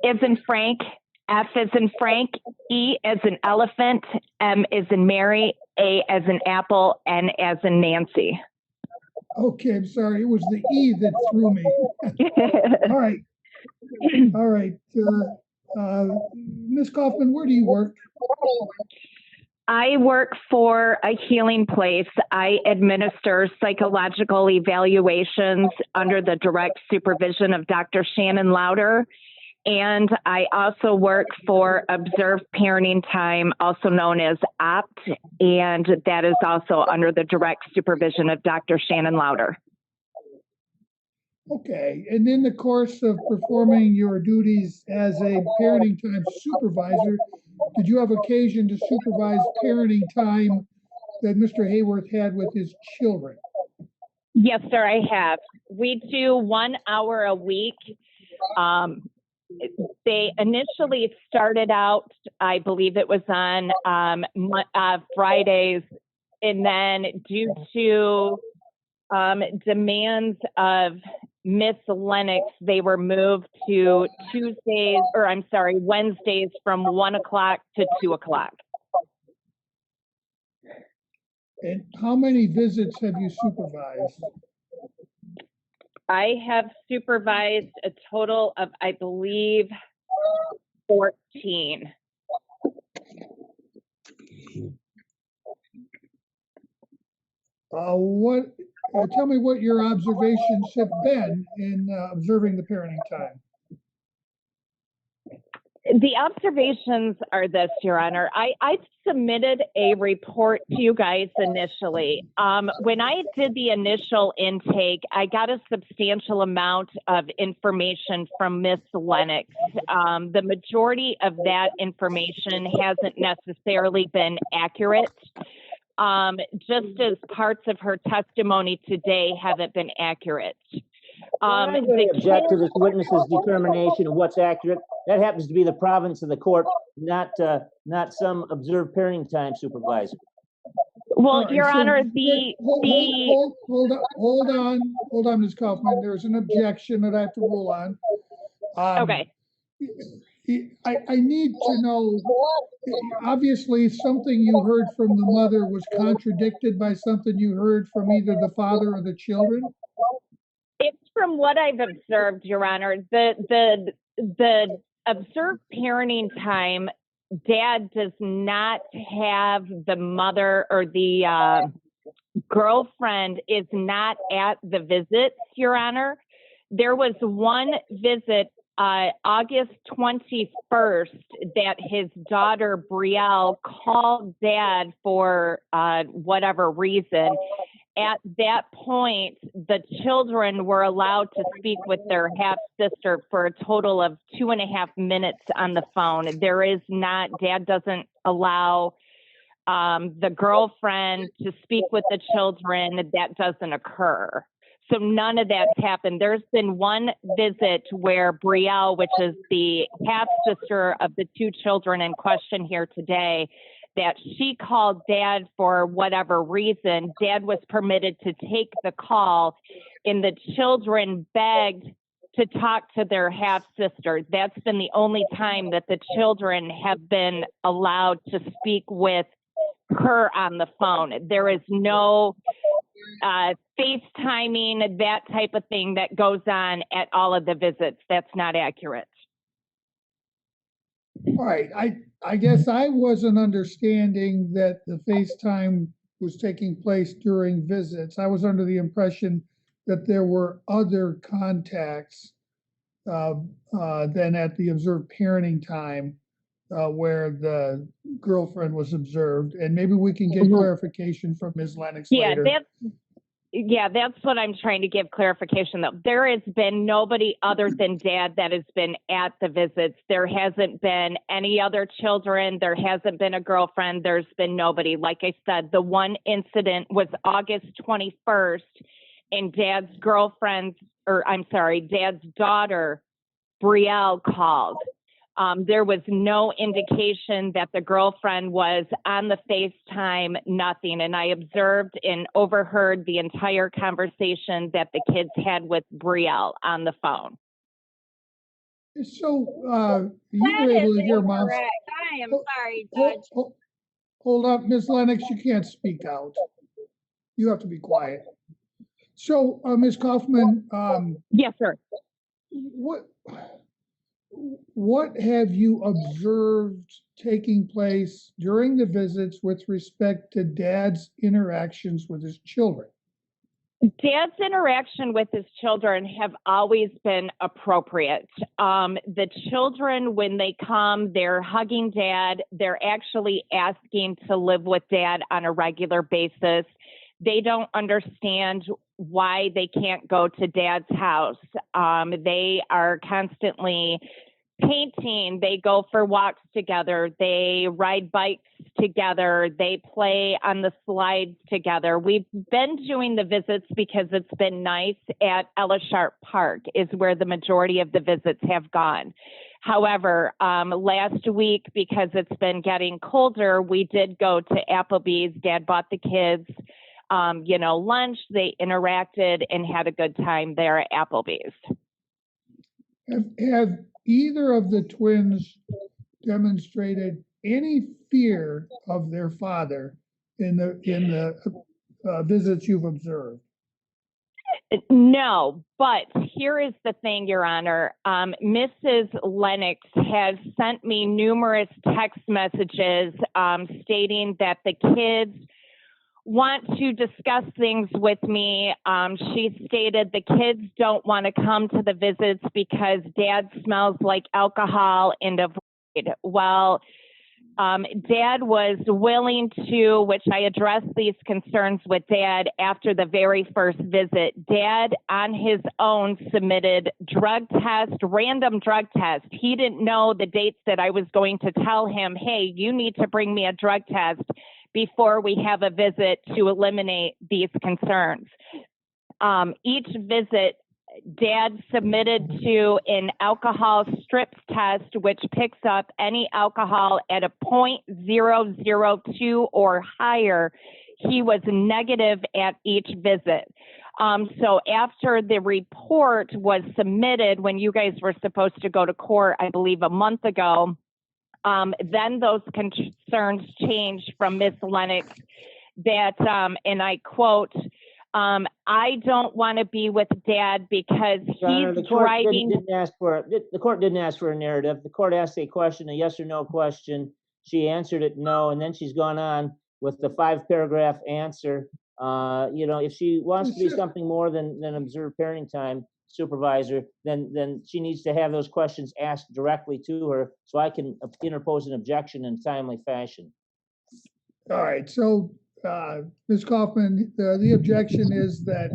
is in Frank, F is in Frank, E as in elephant, M is in Mary, A as in apple, N as in Nancy. Okay, I'm sorry, it was the E that threw me. All right. Ms. Kaufman, where do you work? I work for a healing place. I administer psychological evaluations under the direct supervision of Dr. Shannon Lauder. And I also work for Observed Parenting Time, also known as OPT, and that is also under the direct supervision of Dr. Shannon Lauder. Okay, and in the course of performing your duties as a parenting time supervisor, did you have occasion to supervise parenting time that Mr. Hayworth had with his children? Yes, sir, I have. We do 1 hour a week. They initially started out, I believe it was on Fridays, and then due to demands of Miss Lennox, they were moved to Wednesdays from 1 o'clock to 2 o'clock. And how many visits have you supervised? I have supervised a total of, I believe, 14. Tell me what your observations have been in observing the parenting time. The observations are this, Your Honor. I submitted a report to you guys initially. When I did the initial intake, I got a substantial amount of information from Miss Lennox. The majority of that information hasn't necessarily been accurate. Just as parts of her testimony today haven't been accurate. I'm going to object to this witness's determination of what's accurate. That happens to be the province of the court, not some observed parenting time supervisor. Well, right, Your Honor, hold on, Ms. Kaufman. There's an objection that I have to rule on. Okay. I need to know, obviously something you heard from the mother was contradicted by something you heard from either the father or the children? It's from what I've observed, Your Honor. The observed parenting time, Dad does not have the mother, or the girlfriend is not at the visits, Your Honor. There was one visit August 21st that his daughter Brielle called Dad for whatever reason. At that point, the children were allowed to speak with their half-sister for a total of 2.5 minutes on the phone. Dad doesn't allow the girlfriend to speak with the children. That doesn't occur. So none of that's happened. There's been one visit where Brielle, which is the half-sister of the two children in question here today, that she called Dad for whatever reason. Dad was permitted to take the call, and the children begged to talk to their half-sister. That's been the only time that the children have been allowed to speak with her on the phone. There is no FaceTiming, that type of thing that goes on at all of the visits. That's not accurate. All right, I guess I wasn't understanding that the FaceTime was taking place during visits. I was under the impression that there were other contacts than at the observed parenting time where the girlfriend was observed. And maybe we can get clarification from Ms. Lennox later. That's what I'm trying to give clarification though. There has been nobody other than Dad that has been at the visits. There hasn't been any other children. There hasn't been a girlfriend. There's been nobody. Like I said, the one incident was August 21st, and Dad's daughter, Brielle, called. There was no indication that the girlfriend was on the FaceTime, nothing. And I observed and overheard the entire conversation that the kids had with Brielle on the phone. So you were able to hear Mom's. Correct. I am sorry, Judge. Hold up, Ms. Lennox, you can't speak out. You have to be quiet. So, Ms. Kaufman. Yes, sir. What have you observed taking place during the visits with respect to Dad's interactions with his children? Dad's interaction with his children have always been appropriate. The children, when they come, they're hugging Dad. They're actually asking to live with Dad on a regular basis. They don't understand why they can't go to Dad's house. They are constantly painting. They go for walks together. They ride bikes together. They play on the slides together. We've been doing the visits because it's been nice at Ella Sharp Park is where the majority of the visits have gone. However, last week, because it's been getting colder, we did go to Applebee's. Dad bought the kids lunch. They interacted and had a good time there at Applebee's. Have either of the twins demonstrated any fear of their father in the visits you've observed? No, but here is the thing, Your Honor. Mrs. Lennox has sent me numerous text messages stating that the kids want to discuss things with me. She stated the kids don't want to come to the visits because Dad smells like alcohol and avoid. Well, Dad was willing to, which I addressed these concerns with Dad after the very first visit. Dad, on his own, submitted random drug test. He didn't know the dates that I was going to tell him, hey, you need to bring me a drug test before we have a visit to eliminate these concerns. Each visit, Dad submitted to an alcohol strips test, which picks up any alcohol at a 0.002 or higher. He was negative at each visit. So after the report was submitted, when you guys were supposed to go to court, I believe a month ago, then those concerns changed from Ms. Lennox that, and I quote, I don't want to be with Dad because he's driving. The court didn't ask for a narrative. The court asked a question, a yes or no question. She answered it no, and then she's gone on with the 5-paragraph answer. If she wants to be something more than observed parenting time supervisor, then she needs to have those questions asked directly to her so I can interpose an objection in a timely fashion. All right, so Ms. Kaufman, the objection is that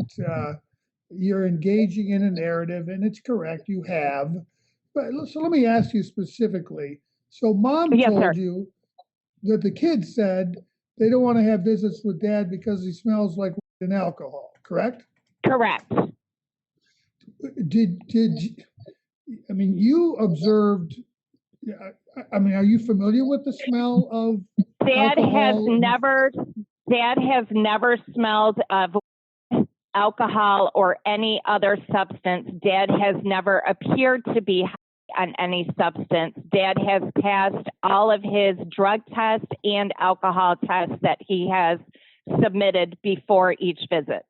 you're engaging in a narrative, and it's correct, you have. But so let me ask you specifically. So Mom told you that the kids said they don't want to have visits with Dad because he smells like an alcohol, correct? Correct. You observed, are you familiar with the smell of Dad alcohol? Dad has never smelled of alcohol or any other substance. Dad has never appeared to be high on any substance. Dad has passed all of his drug tests and alcohol tests that he has submitted before each visit.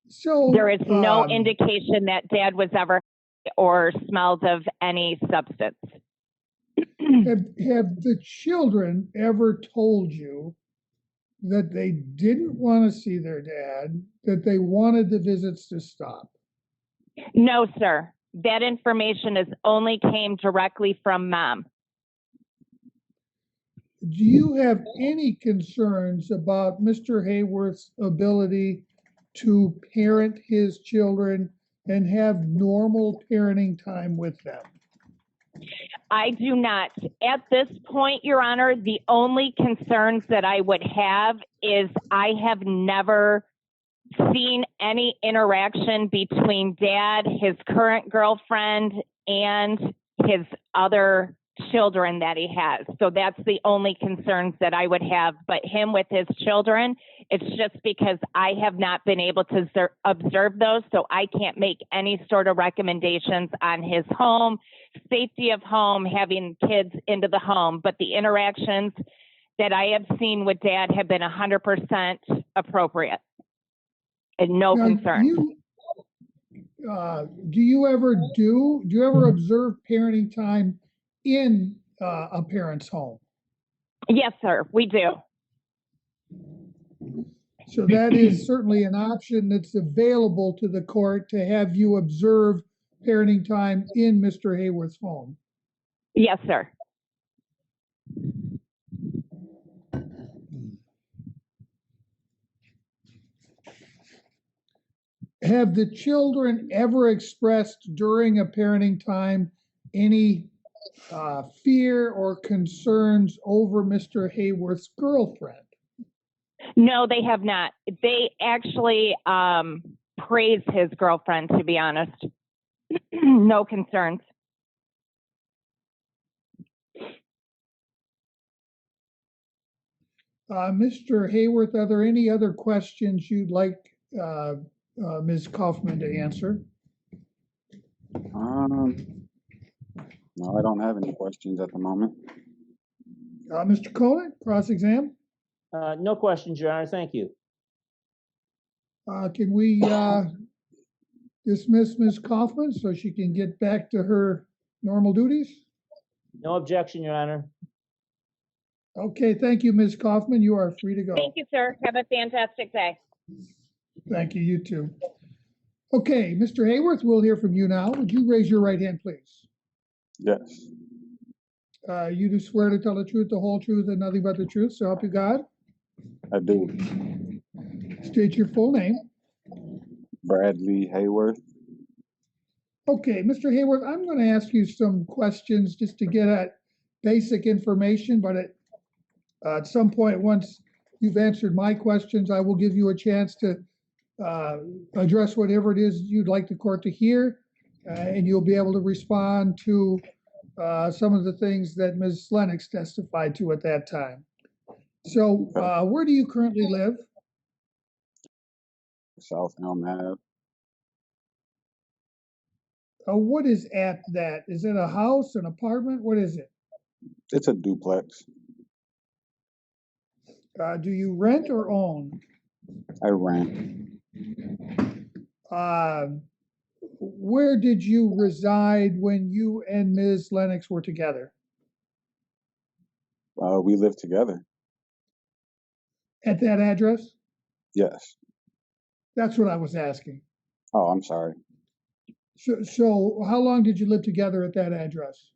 So there is no indication that Dad was ever high or smelled of any substance. Have the children ever told you that they didn't want to see their dad, that they wanted the visits to stop? No, sir. That information is only came directly from Mom. Do you have any concerns about Mr. Hayworth's ability to parent his children and have normal parenting time with them? I do not. At this point, Your Honor, the only concerns that I would have is I have never seen any interaction between Dad, his current girlfriend, and his other children that he has. So that's the only concerns that I would have. But him with his children, it's just because I have not been able to observe those, so I can't make any sort of recommendations on his home, safety of home, having kids into the home. But the interactions that I have seen with Dad have been 100% appropriate and no Now, concerns. Do you ever observe parenting time in a parent's home? Yes, sir, we do. So that is certainly an option that's available to the court, to have you observe parenting time in Mr. Hayworth's home. Yes, sir. Have the children ever expressed during a parenting time any fear or concerns over Mr. Hayworth's girlfriend? No, they have not. They actually praise his girlfriend, to be honest. No concerns. Mr. Hayworth, are there any other questions you'd like Ms. Kaufman to answer? No, I don't have any questions at the moment. Mr. Cohen, cross-exam? No questions, Your Honor. Thank you. Can we dismiss Ms. Kaufman so she can get back to her normal duties? No objection, Your Honor. Okay, thank you, Ms. Kaufman. You are free to go. Thank you, sir. Have a fantastic day. Thank you, you too. Okay, Mr. Hayworth, we'll hear from you now. Would you raise your right hand, please? Yes, You do swear to tell the truth, the whole truth, and nothing but the truth, so help you God? I do. State your full name. Bradley Hayworth. Okay, Mr. Hayworth, I'm going to ask you some questions just to get at basic information, but at some point, once you've answered my questions, I will give you a chance to address whatever it is you'd like the court to hear, and you'll be able to respond to some of the things that Ms. Lennox testified to at that time. So where do you currently live? South Elm Ave. What is at that? Is it a house, an apartment? What is it? It's a duplex. Do you rent or own? I rent. Where did you reside when you and Ms. Lennox were together? We live together. At that address? Yes. That's what I was asking. Oh, I'm sorry. So how long did you live together at that address?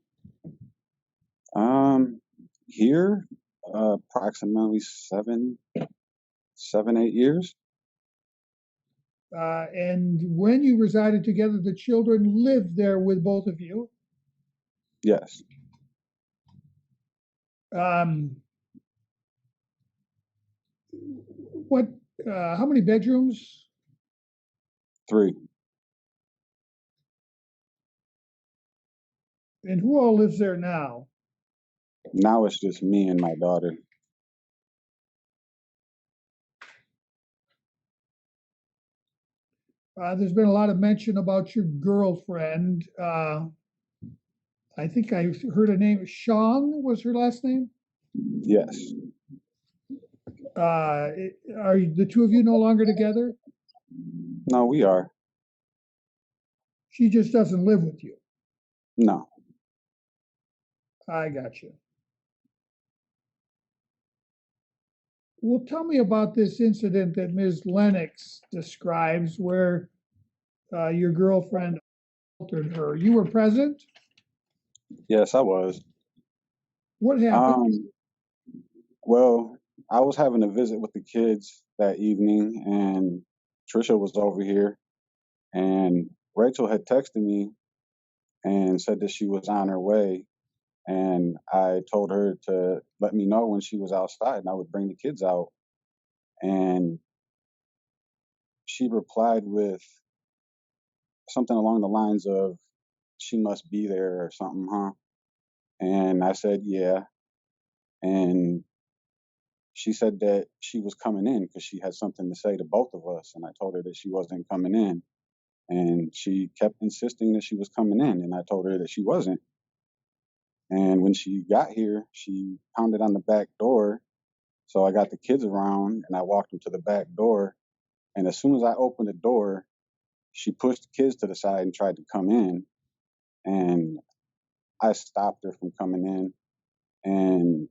Here, approximately 7, 8 years. And when you resided together, the children lived there with both of you? Yes. How many bedrooms? 3. And who all lives there now? Now it's just me and my daughter. There's been a lot of mention about your girlfriend. I think I heard a name. Shang was her last name? Yes. Are the two of you no longer together? No, we are. She just doesn't live with you. No. I got you. Well, tell me about this incident that Ms. Lennox describes where your girlfriend altered her. You were present? Yes, I was. What happened? Well, I was having a visit with the kids that evening, and Trisha was over here, and Rachel had texted me and said that she was on her way, and I told her to let me know when she was outside, and I would bring the kids out. And she replied with something along the lines of, "She must be there or something, huh?" And I said, "Yeah." And she said that she was coming in because she had something to say to both of us. And I told her that she wasn't coming in. And she kept insisting that she was coming in. And I told her that she wasn't. And when she got here, she pounded on the back door. So I got the kids around and I walked them to the back door. And as soon as I opened the door, she pushed the kids to the side and tried to come in. And I stopped her from coming in. And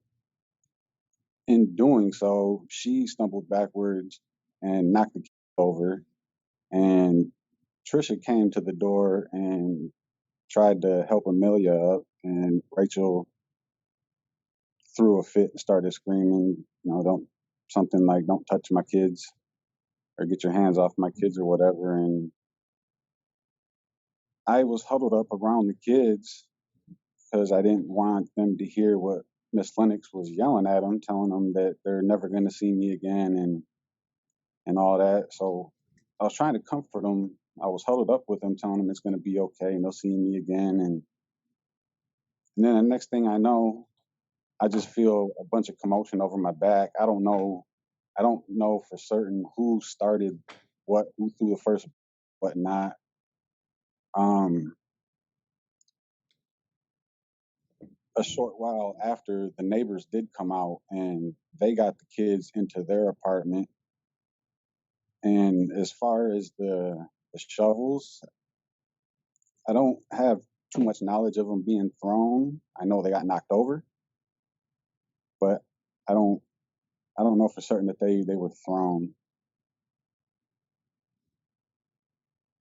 in doing so, she stumbled backwards and knocked the kids over. And Trisha came to the door and tried to help Amelia up, and Rachel threw a fit and started screaming, don't something like, "Don't touch my kids," or "Get your hands off my kids," or whatever. And I was huddled up around the kids because I didn't want them to hear what Miss Lennox was yelling at them, telling them that they're never going to see me again and all that. So I was trying to comfort them. I was huddled up with them, telling them it's going to be okay and they'll see me again. And then the next thing I know, I just feel a bunch of commotion over my back. I don't know for certain who started what, who threw the first, what not. Um, a short while after, the neighbors did come out and they got the kids into their apartment. And as far as the shovels, I don't have too much knowledge of them being thrown. I know they got knocked over, but I don't know for certain that they were thrown.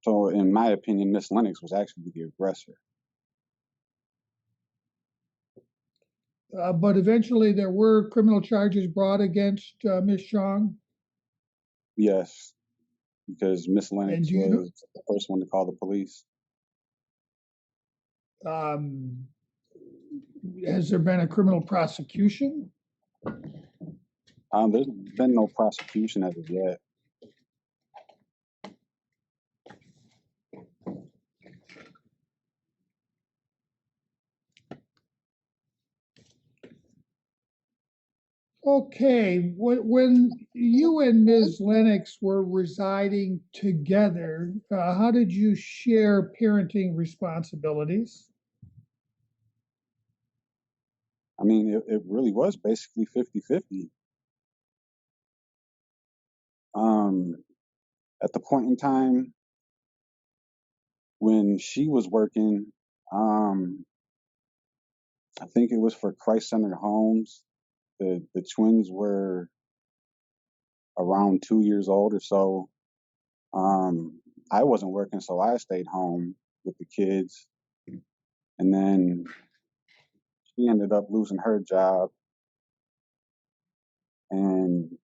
So in my opinion, Miss Lennox was actually the aggressor. But eventually there were criminal charges brought against Ms. Chong. Yes, because Miss Lennox do you know- was the first one to call the police. Has there been a criminal prosecution? There's been no prosecution as of yet. Okay, when you and Ms. Lennox were residing together, how did you share parenting responsibilities? I mean, it really was basically 50-50. At the point in time when she was working, I think it was for Christ-centered homes. The twins were around 2 years old or so. I wasn't working, so I stayed home with the kids. And then she ended up losing her job. And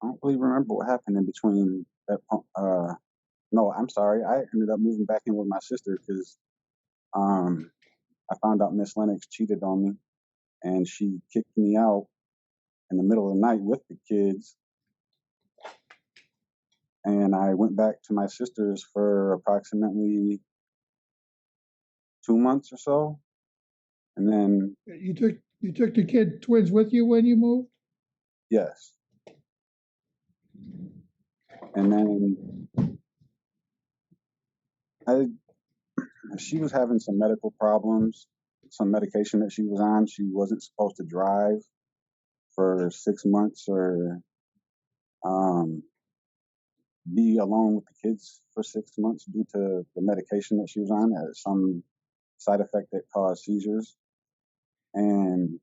I don't really remember what happened in between that. No, I'm sorry. I ended up moving back in with my sister because I found out Miss Lennox cheated on me, and she kicked me out in the middle of the night with the kids. And I went back to my sister's for approximately 2 months or so. And then, You took the twins with you when you moved? yes. And then she was having some medical problems, some medication that she was on. She wasn't supposed to drive for 6 months or be alone with the kids for 6 months due to the medication that she was on, some side effect that caused seizures. and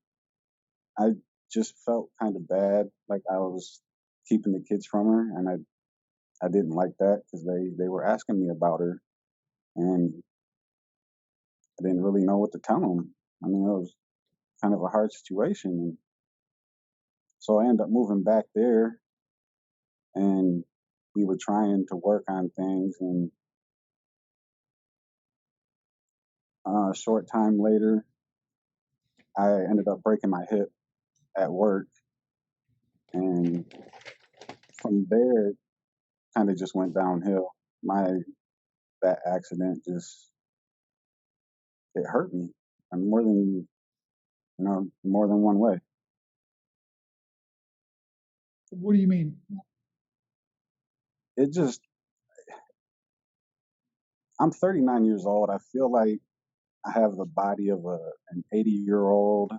I just felt kind of bad, like I was keeping the kids from her, and I didn't like that because they were asking me about her, and I didn't really know what to tell them. I mean, it was kind of a hard situation, and so I ended up moving back there, and we were trying to work on things, and a short time later, I ended up breaking my hip at work, and from there, kind of just went downhill. That accident just it hurt me, and more than one way. What do you mean? It just I'm 39 years old. I feel like I have the body of an 80-year-old.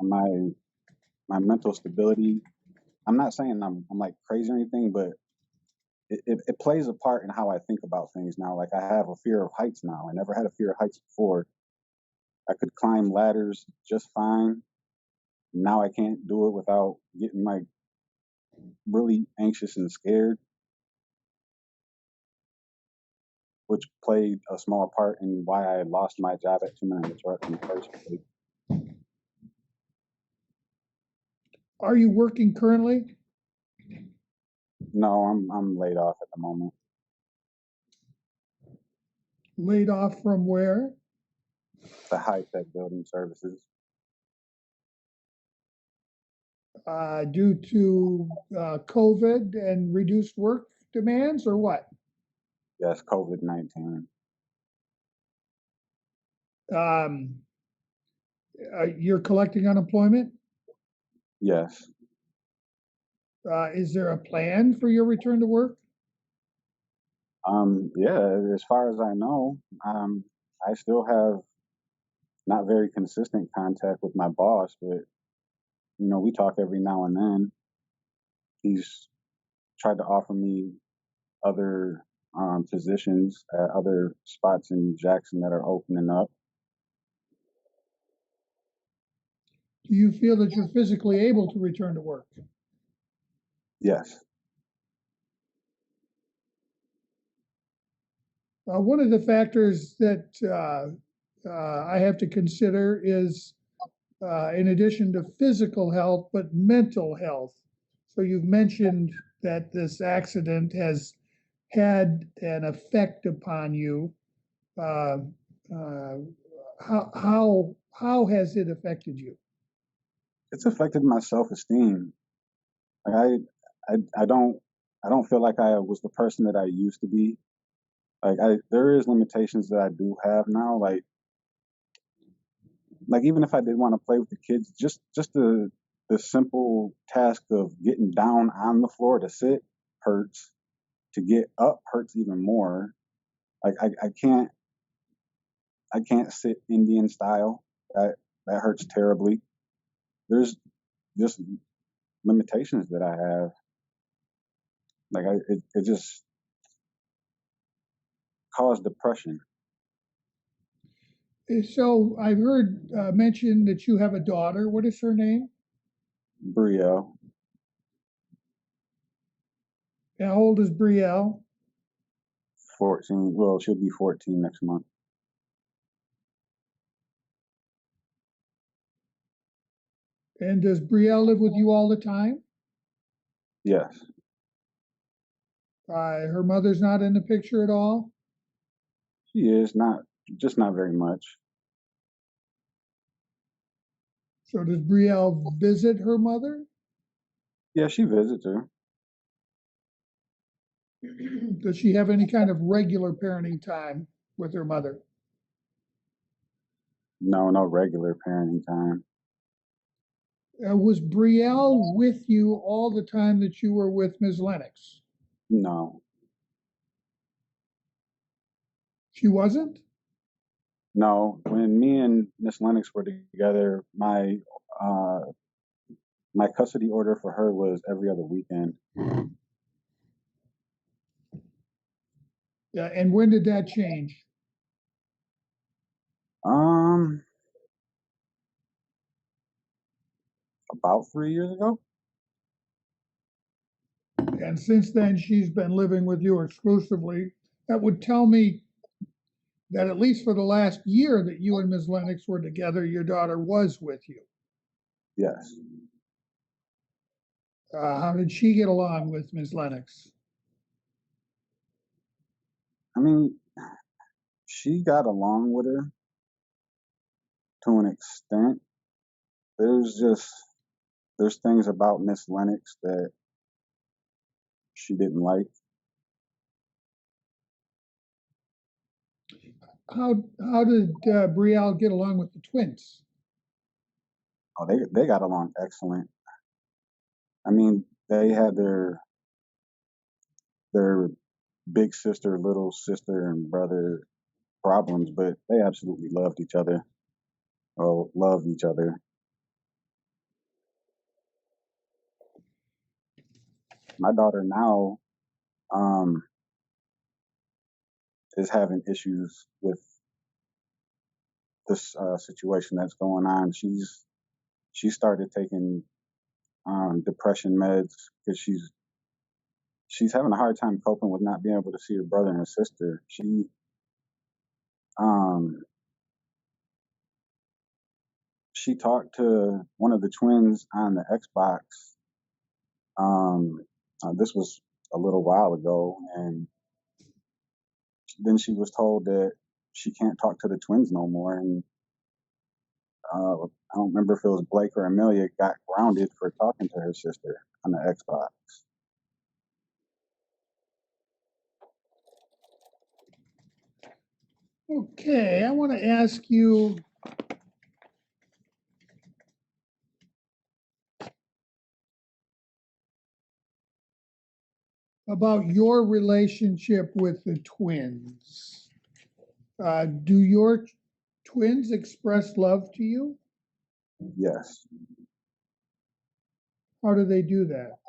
My my mental stability. I'm not saying I'm like crazy or anything, but it plays a part in how I think about things now. Like I have a fear of heights now. I never had a fear of heights before. I could climb ladders just fine. Now I can't do it without getting like really anxious and scared, which played a small part in why I lost my job at 2 Minute Truck in the first place. Are you working currently? No, I'm laid off at the moment. Laid off from where? The high tech building services. Due to COVID and reduced work demands, or what? Yes, COVID-19. Um, you're collecting unemployment. Yes. Is there a plan for your return to work? Yeah, as far as I know, I still have not very consistent contact with my boss, but we talk every now and then. He's tried to offer me other positions at other spots in Jackson that are opening up. Do you feel that you're physically able to return to work? Yes. One of the factors that I have to consider is, in addition to physical health, but mental health. So you've mentioned that this accident has had an effect upon you. Uh, uh, how has it affected you? It's affected my self-esteem. Like I don't feel like I was the person that I used to be. Like there is limitations that I do have now. Like even if I did want to play with the kids, just the simple task of getting down on the floor to sit hurts. To get up hurts even more. Like I can't sit Indian style. That hurts terribly. There's just limitations that I have. Like it just caused depression. So I've heard mention that you have a daughter. What is her name? Brielle. How old is Brielle? 14. Well, she'll be 14 next month. And does Brielle live with you all the time? Yes. Her mother's not in the picture at all? She is not very much. So does Brielle visit her mother? Yeah, she visits her. Does she have any kind of regular parenting time with her mother? No regular parenting time. Was Brielle with you all the time that you were with Ms. Lennox? No. She wasn't? No. When me and Miss Lennox were together, uh, my custody order for her was every other weekend. Yeah, and when did that change? Um, about 3 years ago. And since then, she's been living with you exclusively. That would tell me that at least for the last year that you and Ms. Lennox were together, your daughter was with you. Yes. How did she get along with Ms. Lennox? I mean, she got along with her to an extent. There's things about Miss Lennox that she didn't like. How did Brielle get along with the twins? Oh, they got along excellent. I mean, they had their big sister, little sister, and brother problems, but they absolutely loved each other. Well, love each other. My daughter now is having issues with this situation that's going on. She started taking depression meds because she's having a hard time coping with not being able to see her brother and her sister. She talked to one of the twins on the Xbox. This was a little while ago, and then she was told that she can't talk to the twins no more. And I don't remember if it was Blake or Amelia got grounded for talking to her sister on the Xbox. Okay, I want to ask you about your relationship with the twins. Do your twins express love to you? Yes. How do they do that?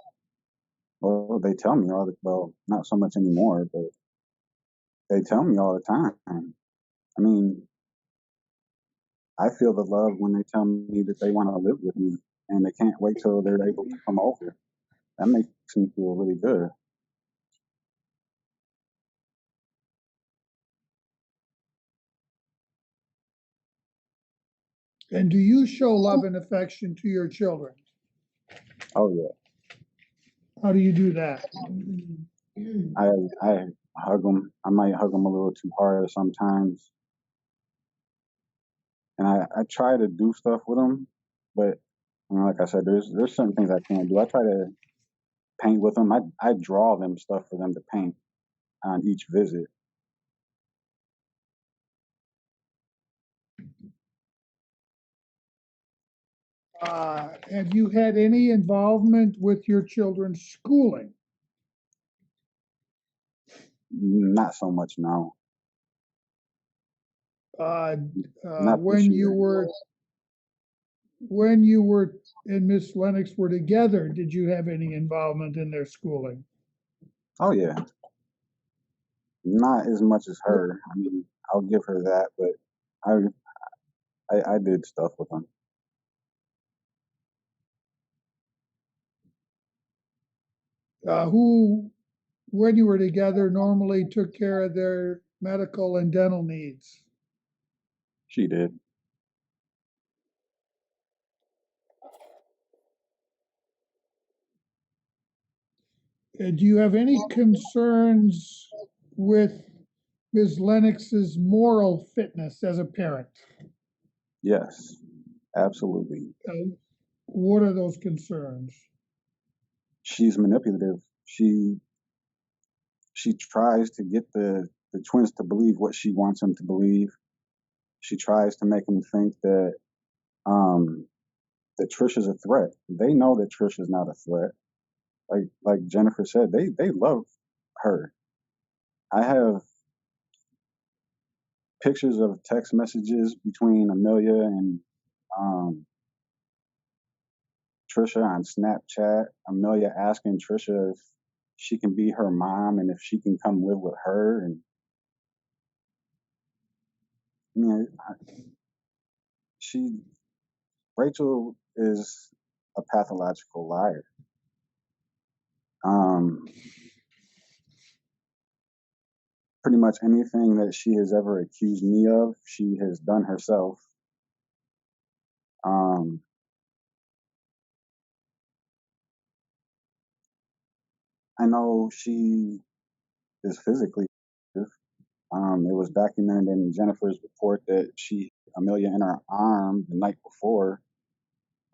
Well, they tell me well, not so much anymore, but they tell me all the time. I mean, I feel the love when they tell me that they want to live with me and they can't wait till they're able to come over. That makes me feel really good. And do you show love and affection to your children? Oh yeah. How do you do that? I hug them. I might hug them a little too hard sometimes, and I try to do stuff with them, but like I said, there's certain things I can't do. I try to paint with them. I draw them stuff for them to paint on each visit. Have you had any involvement with your children's schooling? Not so much now. Not this When year. you and Miss Lennox were together, did you have any involvement in their schooling? Oh yeah. Not as much as her. I mean, I'll give her that, but I did stuff with them. Who, when you were together, normally took care of their medical and dental needs? She did. Do you have any concerns with Ms. Lennox's moral fitness as a parent? Yes, absolutely. What are those concerns? She's manipulative. She tries to get the twins to believe what she wants them to believe. She tries to make them think that that Trisha's a threat. They know that Trisha's not a threat. Like Jennifer said, they love her. I have pictures of text messages between Amelia and Trisha on Snapchat. Amelia asking Trisha if she can be her mom and if she can come live with her. And you know, Rachel is a pathological liar. Pretty much anything that she has ever accused me of, she has done herself. I know she is physically abusive. It was documented in Jennifer's report that she hit Amelia in her arm the night before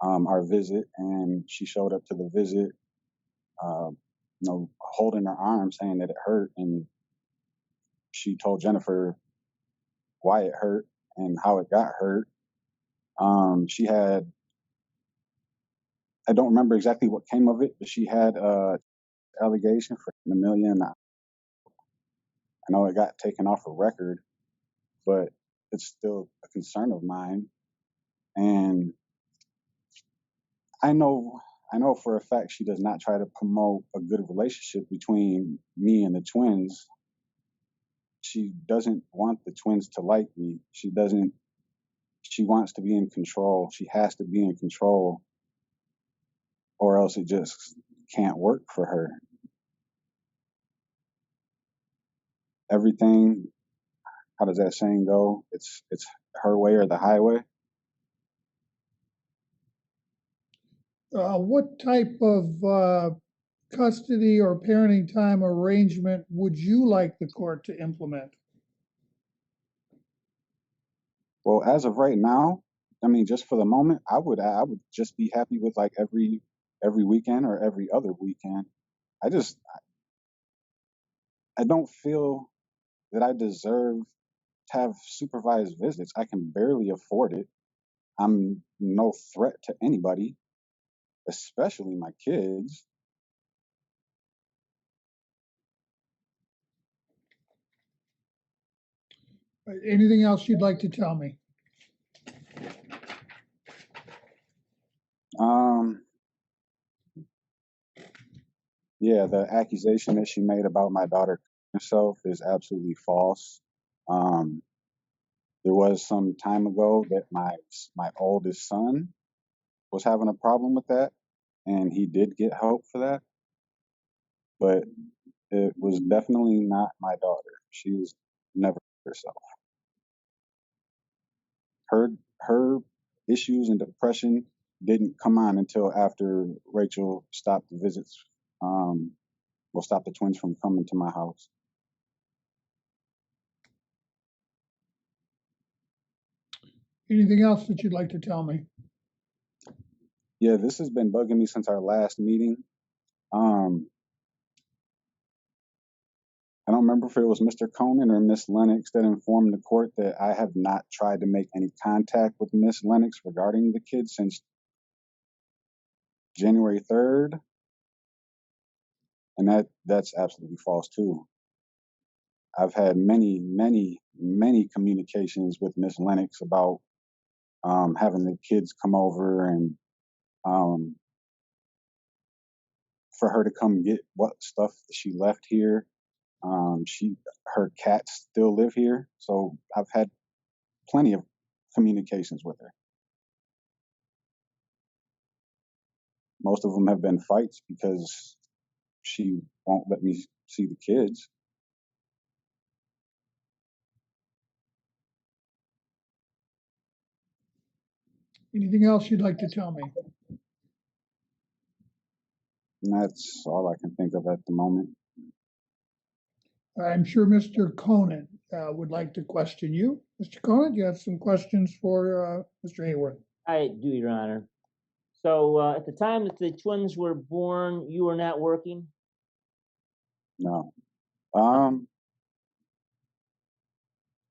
our visit, and she showed up to the visit, holding her arm, saying that it hurt, and she told Jennifer why it hurt and how it got hurt. She had, I don't remember exactly what came of it, but she had a allegation for Amelia, and I know it got taken off a record, but it's still a concern of mine. And I know for a fact she does not try to promote a good relationship between me and the twins. She doesn't want the twins to like me. She wants to be in control. She has to be in control, or else it just can't work for her. Everything, how does that saying go? It's her way or the highway. What type of custody or parenting time arrangement would you like the court to implement? Well, as of right now, I mean, just for the moment, I would just be happy with like every weekend or every other weekend. I don't feel that I deserve to have supervised visits. I can barely afford it. I'm no threat to anybody, especially my kids. Anything else you'd like to tell me? Yeah, the accusation that she made about my daughter herself is absolutely false. There was some time ago that my oldest son was having a problem with that, and he did get help for that, but it was definitely not my daughter. She was never herself. Her issues and depression didn't come on until after Rachel stopped the visits. Stop the twins from coming to my house. Anything else that you'd like to tell me? Yeah, this has been bugging me since our last meeting. I don't remember if it was Mr. Conan or Miss Lennox that informed the court that I have not tried to make any contact with Miss Lennox regarding the kids since January 3rd. And that's absolutely false too. I've had many, many, many communications with Miss Lennox about having the kids come over and for her to come get what stuff that she left here. Her cats still live here, so I've had plenty of communications with her. Most of them have been fights because she won't let me see the kids. Anything else you'd like to tell me? And that's all I can think of at the moment. I'm sure Mr. Conan would like to question you. Mr. Conan, do you have some questions for Mr. Hayworth? I do, Your Honor. So at the time that the twins were born, you were not working? No.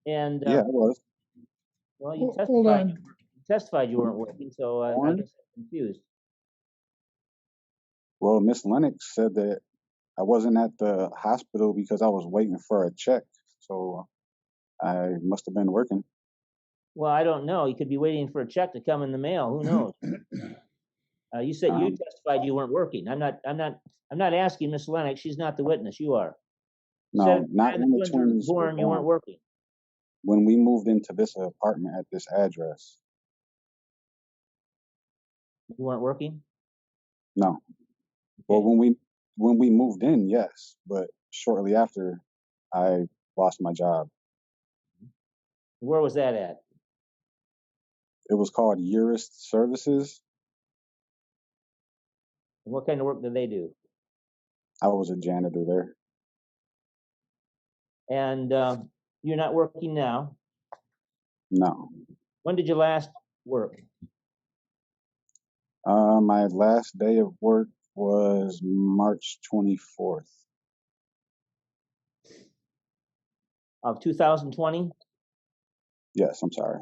And yeah, I was. well, you Hold on. testified you weren't working, so I guess I'm confused. Well, Miss Lennox said that I wasn't at the hospital because I was waiting for a check, so I must have been working. Well, I don't know. You could be waiting for a check to come in the mail. Who knows? You said you testified you weren't working. I'm not asking Miss Lennox. She's not the witness. You are. No, not when the twins were born. You weren't working. When we moved into this apartment at this address. You weren't working? No. Well, when we moved in, yes, but shortly after, I lost my job. Where was that at? It was called Jurist Services. And what kind of work did they do? I was a janitor there. And you're not working now. No. When did you last work? My last day of work was March 24th. Of 2020? Yes, I'm sorry.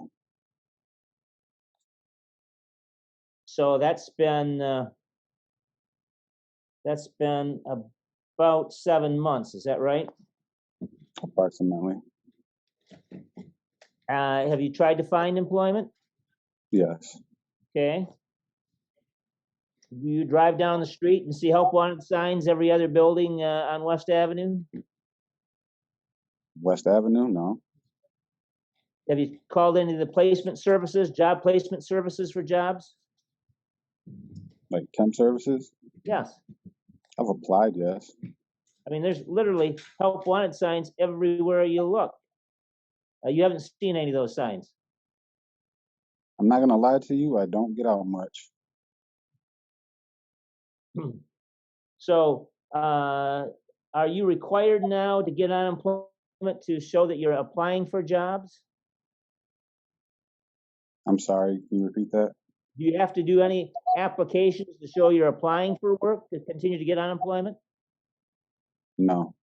So that's been about 7 months. Is that right? Approximately. Have you tried to find employment? Yes. Okay. Do you drive down the street and see help wanted signs every other building on West Avenue? West Avenue? No. Have you called any of the placement services, job placement services for jobs? Like temp services? Yes. I've applied, yes. I mean, there's literally help wanted signs everywhere you look. You haven't seen any of those signs. I'm not going to lie to you, I don't get out much. So, are you required now to get unemployment to show that you're applying for jobs? I'm sorry, can you repeat that? Do you have to do any applications to show you're applying for work to continue to get unemployment? No.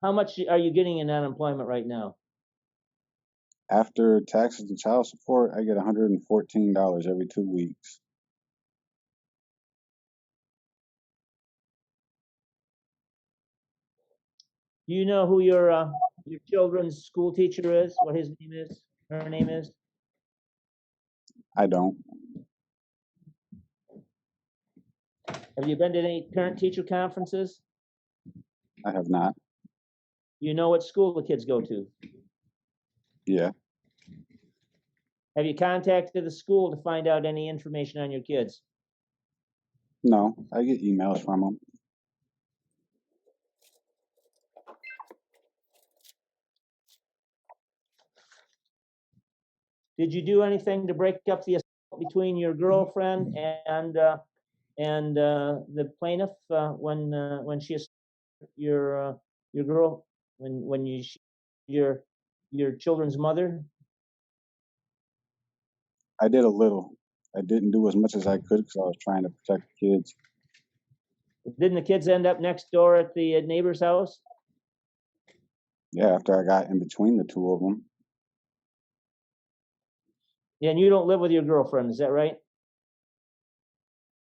How much are you getting in unemployment right now? After taxes and child support, I get $114 every 2 weeks. Do you know who your children's school teacher is? What his name is? Her name is? I don't. Have you been to any parent teacher conferences? I have not. Do you know what school the kids go to? Yeah. Have you contacted the school to find out any information on your kids? No, I get emails from them. Did you do anything to break up the assault between your girlfriend and the plaintiff when she assaulted your girl when your children's mother? I did a little. I didn't do as much as I could because I was trying to protect the kids. Didn't the kids end up next door at the neighbor's house? Yeah, after I got in between the two of them. And you don't live with your girlfriend, is that right?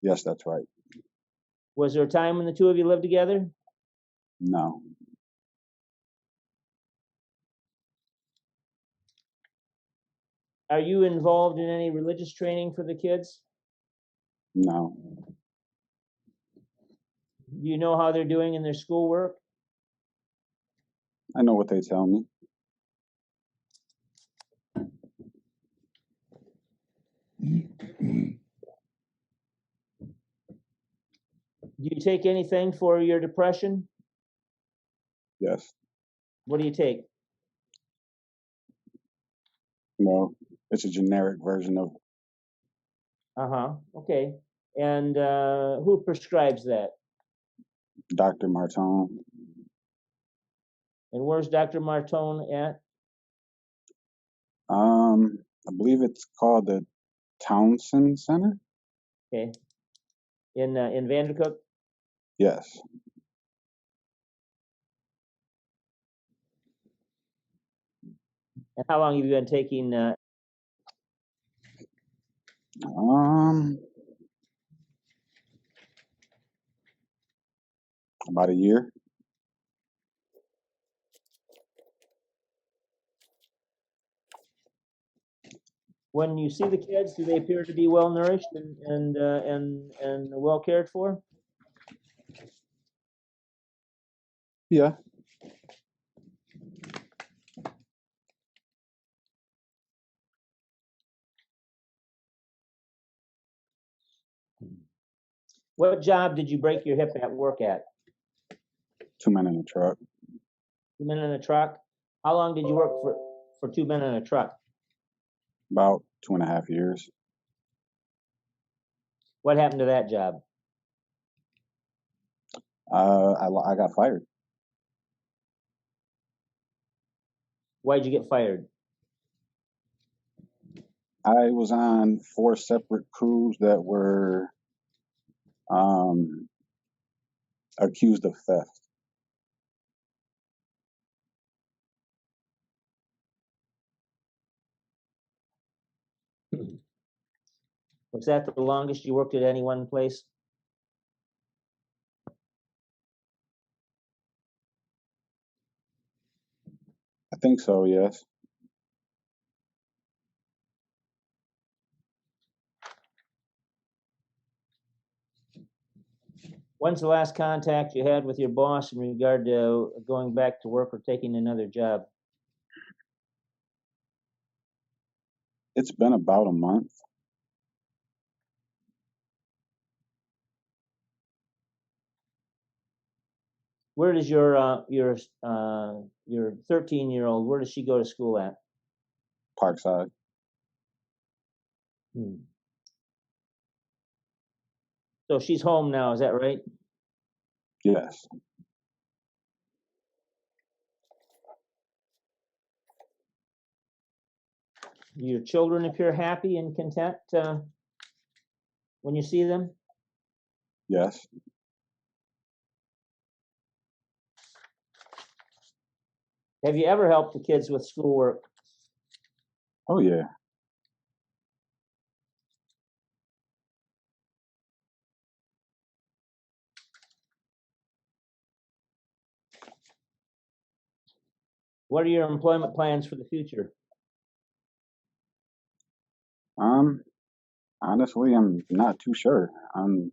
Yes, that's right. Was there a time when the two of you lived together? No. Are you involved in any religious training for the kids? No. Do you know how they're doing in their schoolwork? I know what they tell me. Do you take anything for your depression? Yes. What do you take? No. It's a generic version of. Okay. And who prescribes that? Dr. Martone. And where's Dr. Martone at? I believe it's called the Townsend Center. Okay. In Vandercook? Yes. And how long have you been taking? About a year. When you see the kids, do they appear to be well nourished and well cared for? Yeah. What job did you break your hip at work at? 2 men in a truck. 2 men in a truck? How long did you work for 2 men in a truck? About 2.5 years. What happened to that job? I got fired. Why'd you get fired? I was on 4 separate crews that were accused of theft. Was that the longest you worked at any one place? I think so, yes. When's the last contact you had with your boss in regard to going back to work or taking another job? It's been about a month. Where does your 13-year-old, where does she go to school at? Parkside. So she's home now, is that right? Yes. Your children appear happy and content when you see them? Yes. Have you ever helped the kids with schoolwork? Oh, yeah. What are your employment plans for the future? Honestly, I'm not too sure. I'm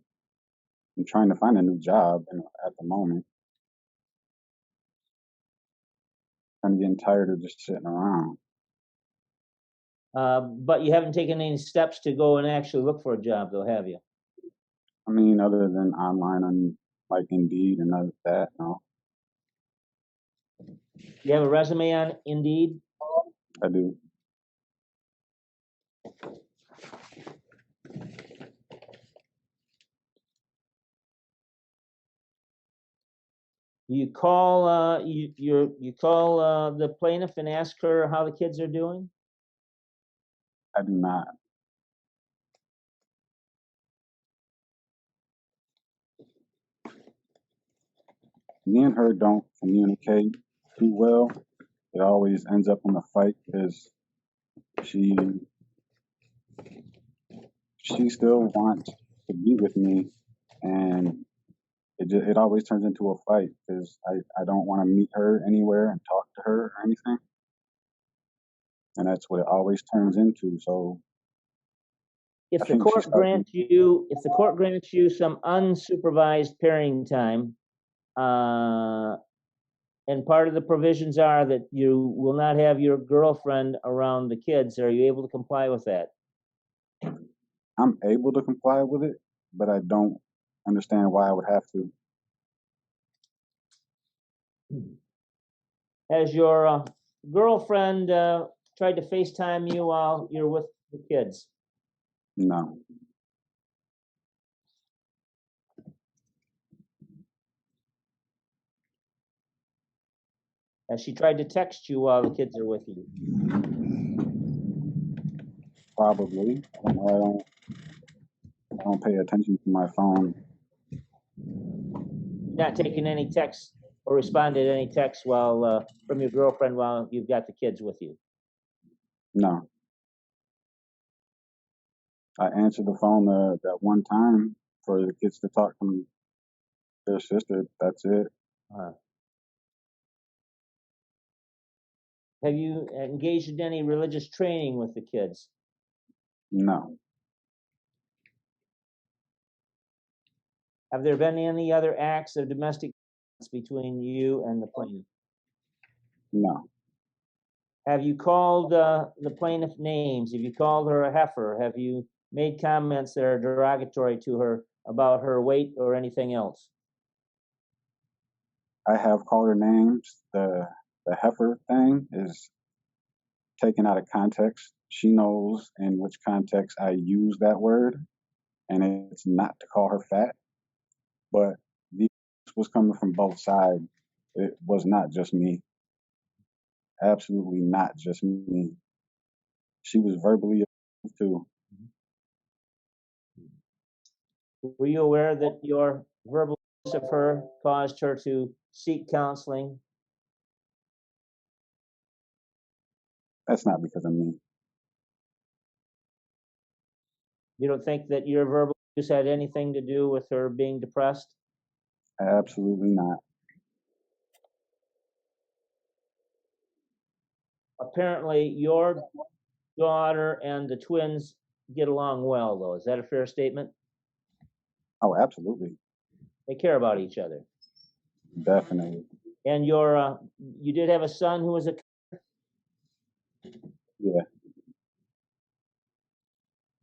trying to find a new job at the moment. I'm getting tired of just sitting around. But you haven't taken any steps to go and actually look for a job, though, have you? I mean, other than online on like Indeed and other that, no. You have a resume on Indeed? I do. You call you call the plaintiff and ask her how the kids are doing? I do not. Me and her don't communicate too well. It always ends up in a fight because she still wants to be with me, and it always turns into a fight because I don't want to meet her anywhere and talk to her or anything, and that's what it always turns into. So If I the think she's court grants you some unsupervised parenting time, and part of the provisions are that you will not have your girlfriend around the kids, are you able to comply with that? I'm able to comply with it, but I don't understand why I would have to. Has your girlfriend tried to FaceTime you while you're with the kids? No. Has she tried to text you while the kids are with you? Probably. I don't pay attention to my phone. Not taking any texts or responded to any texts while from your girlfriend while you've got the kids with you? No. I answered the phone that one time for the kids to talk to their sister. That's it. Have you engaged in any religious training with the kids? No. Have there been any other acts of domestic violence between you and the plaintiff? No. Have you called the plaintiff names? Have you called her a heifer? Have you made comments that are derogatory to her about her weight or anything else? I have called her names. The heifer thing is taken out of context. She knows in which context I use that word, and it's not to call her fat. But this was coming from both sides. It was not just me. Absolutely not just me. She was verbally abusive too. Were you aware that your verbal abuse of her caused her to seek counseling? That's not because of me. You don't think that your verbal abuse had anything to do with her being depressed? Absolutely not. Apparently, your daughter and the twins get along well, though. Is that a fair statement? Oh, absolutely. They care about each other. Definitely. And you did have a son who was a. Yeah.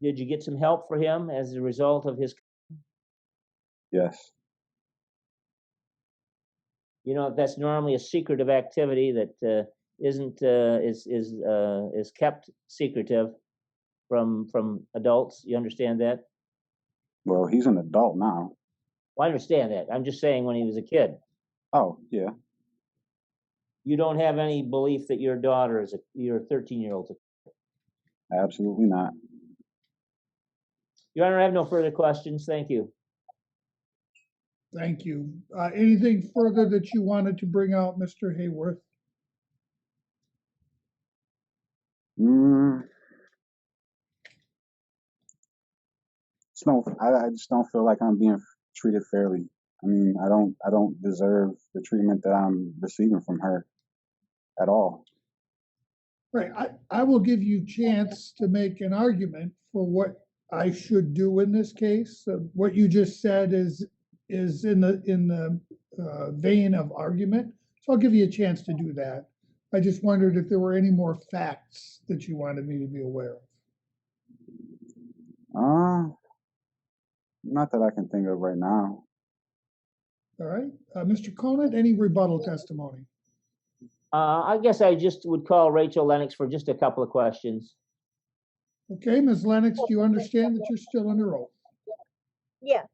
Did you get some help for him as a result of his? Yes. You know, that's normally a secretive activity that isn't is kept secretive from adults. You understand that? Well, he's an adult now. Well, I understand that. I'm just saying when he was a kid. Oh, yeah. You don't have any belief that your daughter is your 13-year-old. Absolutely not. Your Honor, I have no further questions. Thank you. Thank you. Anything further that you wanted to bring out, Mr. Hayworth? I just don't feel like I'm being treated fairly. I mean, I don't deserve the treatment that I'm receiving from her at all. Right. I will give you chance to make an argument for what I should do in this case. What you just said is in the vein of argument. So I'll give you a chance to do that. I just wondered if there were any more facts that you wanted me to be aware of. Not that I can think of right now. All right. Mr. Conant, any rebuttal testimony? I guess I just would call Rachel Lennox for just a couple of questions. Okay, Ms. Lennox, do you understand that you're still under oath? Yes.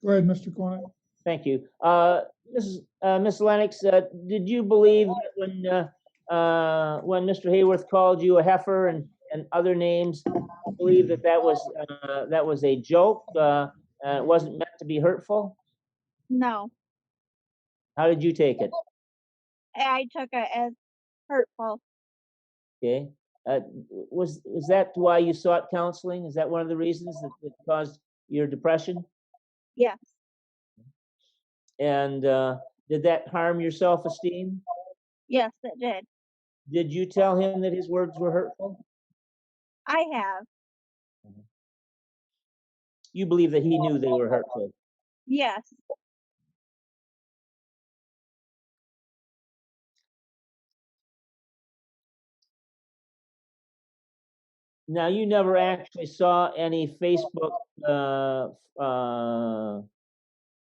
Go ahead, Mr. Conant. Thank you. Ms. Lennox, did you believe that when Mr. Hayworth called you a heifer and other names, believe that was a joke? It wasn't meant to be hurtful? No. How did you take it? I took it as hurtful. Okay. Was that why you sought counseling? Is that one of the reasons that caused your depression? Yes. And did that harm your self-esteem? Yes, it did. Did you tell him that his words were hurtful? I have. You believe that he knew they were hurtful? Yes. Now, you never actually saw any Facebook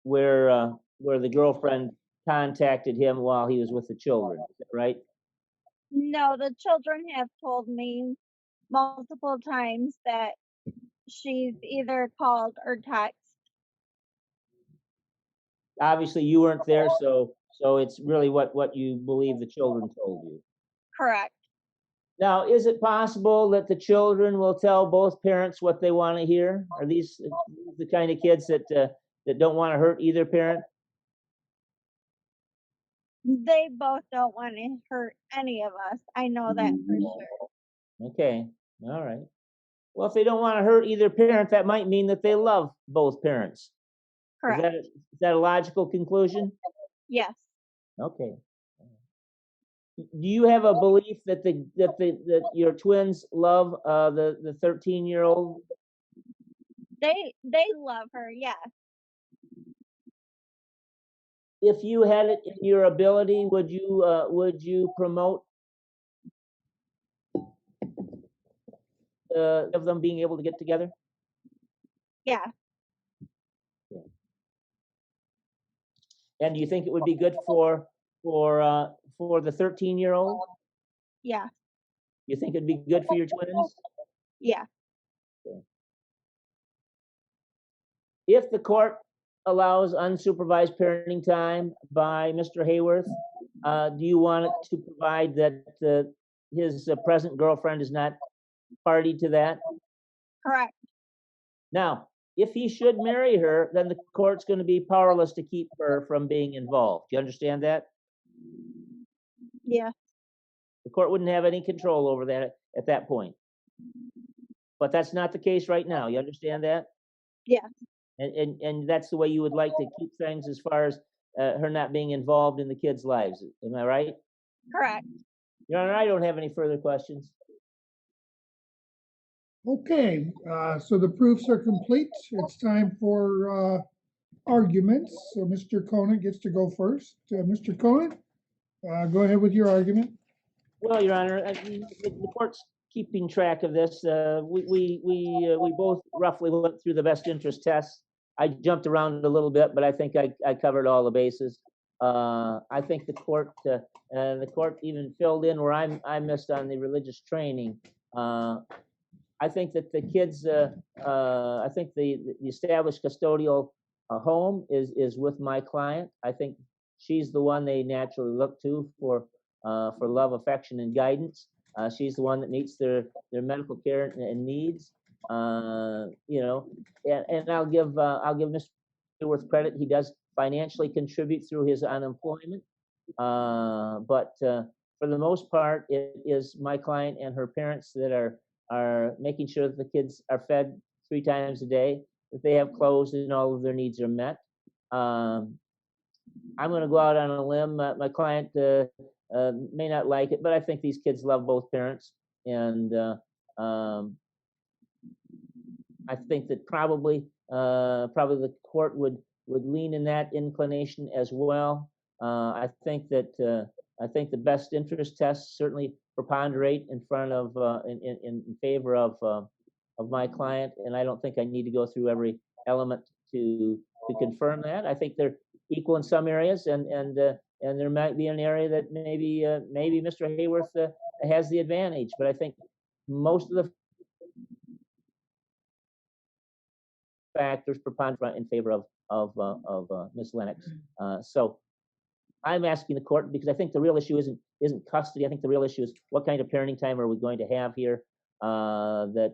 where the girlfriend contacted him while he was with the children, is that right? No, the children have told me multiple times that she's either called or texted. Obviously, you weren't there, so it's really what you believe the children told you. Correct. Now, is it possible that the children will tell both parents what they want to hear? Are these the kind of kids that don't want to hurt either parent? They both don't want to hurt any of us. I know that for sure. Okay, all right. Well, if they don't want to hurt either parent, that might mean that they love both parents. Correct. Is that a logical conclusion? Yes. Okay. Do you have a belief that that your twins love the 13-year-old? They love her. Yes. If you had it in your ability, would you promote of them being able to get together? Yeah. And do you think it would be good for the 13-year-old? Yeah. You think it'd be good for your twins? Yeah. If the court allows unsupervised parenting time by Mr. Hayworth, do you want it to provide that his present girlfriend is not party to that? Correct. Now, if he should marry her, then the court's going to be powerless to keep her from being involved. Do you understand that? Yeah. The court wouldn't have any control over that at that point. But that's not the case right now. You understand that? Yeah. And that's the way you would like to keep things as far as her not being involved in the kids' lives. Am I right? Correct. Your Honor, I don't have any further questions. Okay, so the proofs are complete. It's time for arguments. So Mr. Conant gets to go first. Mr. Conant, go ahead with your argument. Well, Your Honor, the court's keeping track of this. We both roughly went through the best interest tests. I jumped around a little bit, but I think I covered all the bases. I think the court even filled in where I missed on the religious training. I think that the kids, I think the established custodial home is with my client. I think she's the one they naturally look to for love, affection, and guidance. She's the one that meets their medical care and needs. You know, and I'll give Mr. Worth credit. He does financially contribute through his unemployment, but for the most part, it is my client and her parents that are making sure that the kids are fed 3 times a day, that they have clothes, and all of their needs are met. I'm going to go out on a limb. My client may not like it, but I think these kids love both parents, and I think that probably the court would lean in that inclination as well. I think the best interest tests certainly preponderate in front of in favor of my client, and I don't think I need to go through every element to confirm that. I think they're equal in some areas, and there might be an area that maybe Mr. Hayworth has the advantage, but I think most of the factors preponderate in favor of Ms. Lennox. So I'm asking the court because I think the real issue isn't custody. I think the real issue is what kind of parenting time are we going to have here? That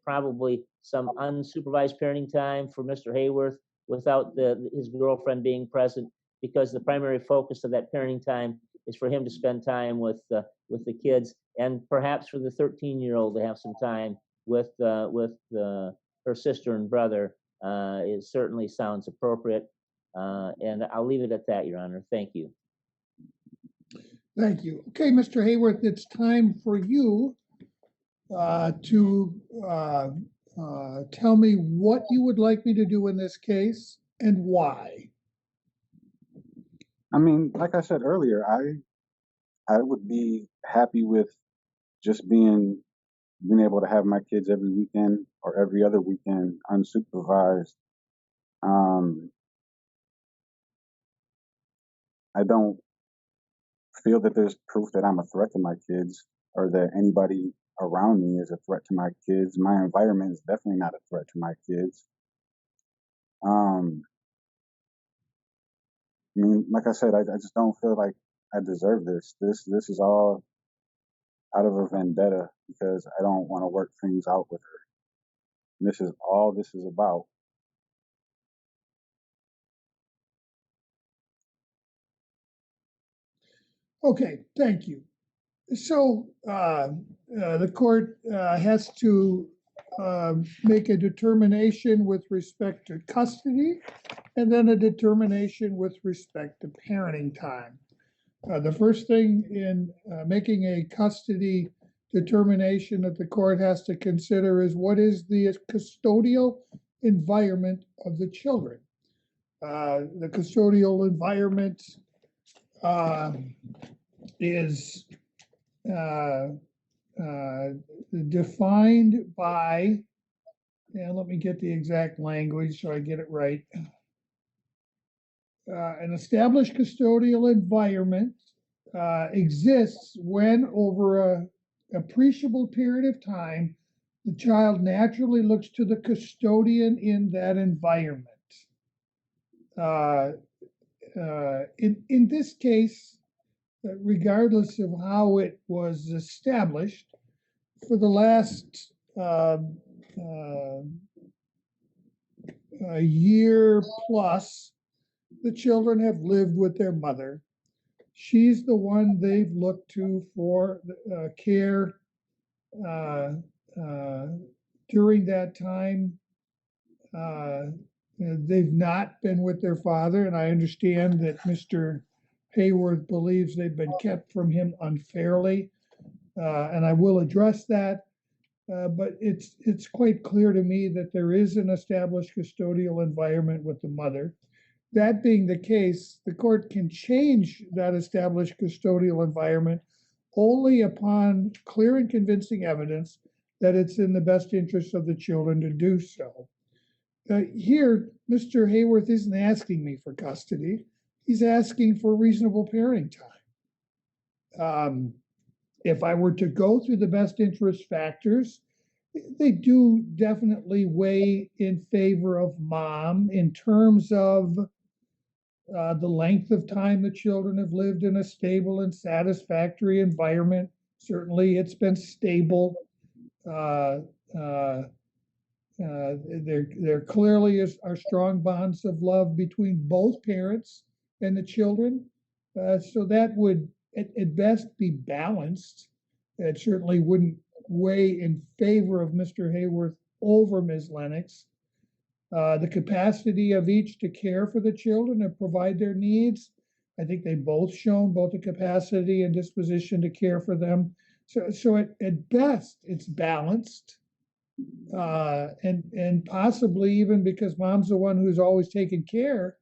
probably some unsupervised parenting time for Mr. Hayworth without his girlfriend being present, because the primary focus of that parenting time is for him to spend time with the kids, and perhaps for the 13-year-old to have some time with her sister and brother. It certainly sounds appropriate. And I'll leave it at that, Your Honor. Thank you. Thank you. Okay, Mr. Hayworth, it's time for you to tell me what you would like me to do in this case and why. I mean, like I said earlier, I would be happy with just being able to have my kids every weekend or every other weekend unsupervised. I don't feel that there's proof that I'm a threat to my kids or that anybody around me is a threat to my kids. My environment is definitely not a threat to my kids. I mean, like I said, I just don't feel like I deserve this. This is all out of a vendetta because I don't want to work things out with her. And this is all this is about. Okay, thank you. So the court has to make a determination with respect to custody and then a determination with respect to parenting time. The first thing in making a custody determination that the court has to consider is what is the custodial environment of the children. The custodial environment is defined by, and let me get the exact language so I get it right. an established custodial environment exists when, over a appreciable period of time, the child naturally looks to the custodian in that environment. In this case, regardless of how it was established, for the last a year plus, the children have lived with their mother. She's the one they've looked to for care during that time. They've not been with their father, and I understand that Mr. Hayworth believes they've been kept from him unfairly, and I will address that. But it's quite clear to me that there is an established custodial environment with the mother. That being the case, the court can change that established custodial environment only upon clear and convincing evidence that it's in the best interest of the children to do so. Here, Mr. Hayworth isn't asking me for custody. He's asking for reasonable parenting time. If I were to go through the best interest factors, they do definitely weigh in favor of mom in terms of the length of time the children have lived in a stable and satisfactory environment. Certainly, it's been stable. There clearly are strong bonds of love between both parents and the children. So that would, at best, be balanced. It certainly wouldn't weigh in favor of Mr. Hayworth over Ms. Lennox. The capacity of each to care for the children and provide their needs. I think they've both shown both the capacity and disposition to care for them. So at best, it's balanced. And possibly even because mom's the one who's always taken care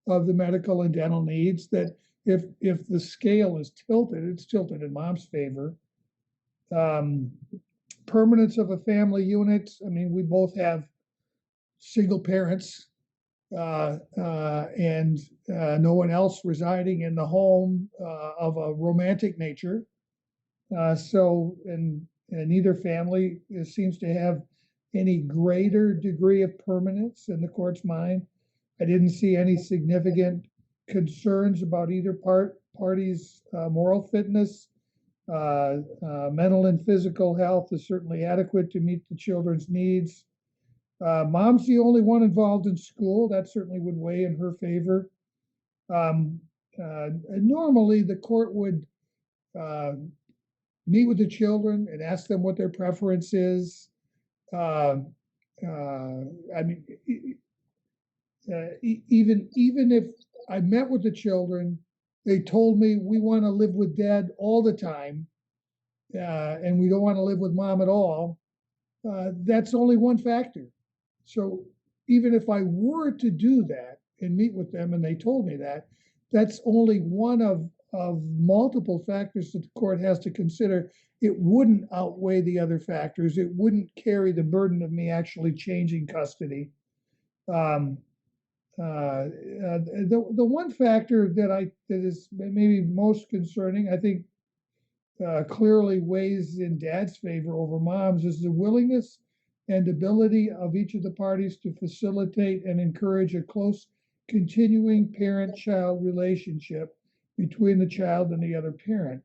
of the medical and dental needs, that if the scale is tilted, it's tilted in mom's favor. Permanence of a family unit. I mean, we both have single parents and no one else residing in the home of a romantic nature. So neither family seems to have any greater degree of permanence in the court's mind. I didn't see any significant concerns about either party's moral fitness. Mental and physical health is certainly adequate to meet the children's needs. Mom's the only one involved in school. That certainly would weigh in her favor. Normally, the court would meet with the children and ask them what their preference is. I mean, even if I met with the children, they told me we want to live with dad all the time, and we don't want to live with mom at all. That's only one factor. So even if I were to do that and meet with them and they told me that, that's only one of multiple factors that the court has to consider. It wouldn't outweigh the other factors. It wouldn't carry the burden of me actually changing custody. The one factor that is maybe most concerning, I think, clearly weighs in dad's favor over mom's, is the willingness and ability of each of the parties to facilitate and encourage a close, continuing parent-child relationship between the child and the other parent.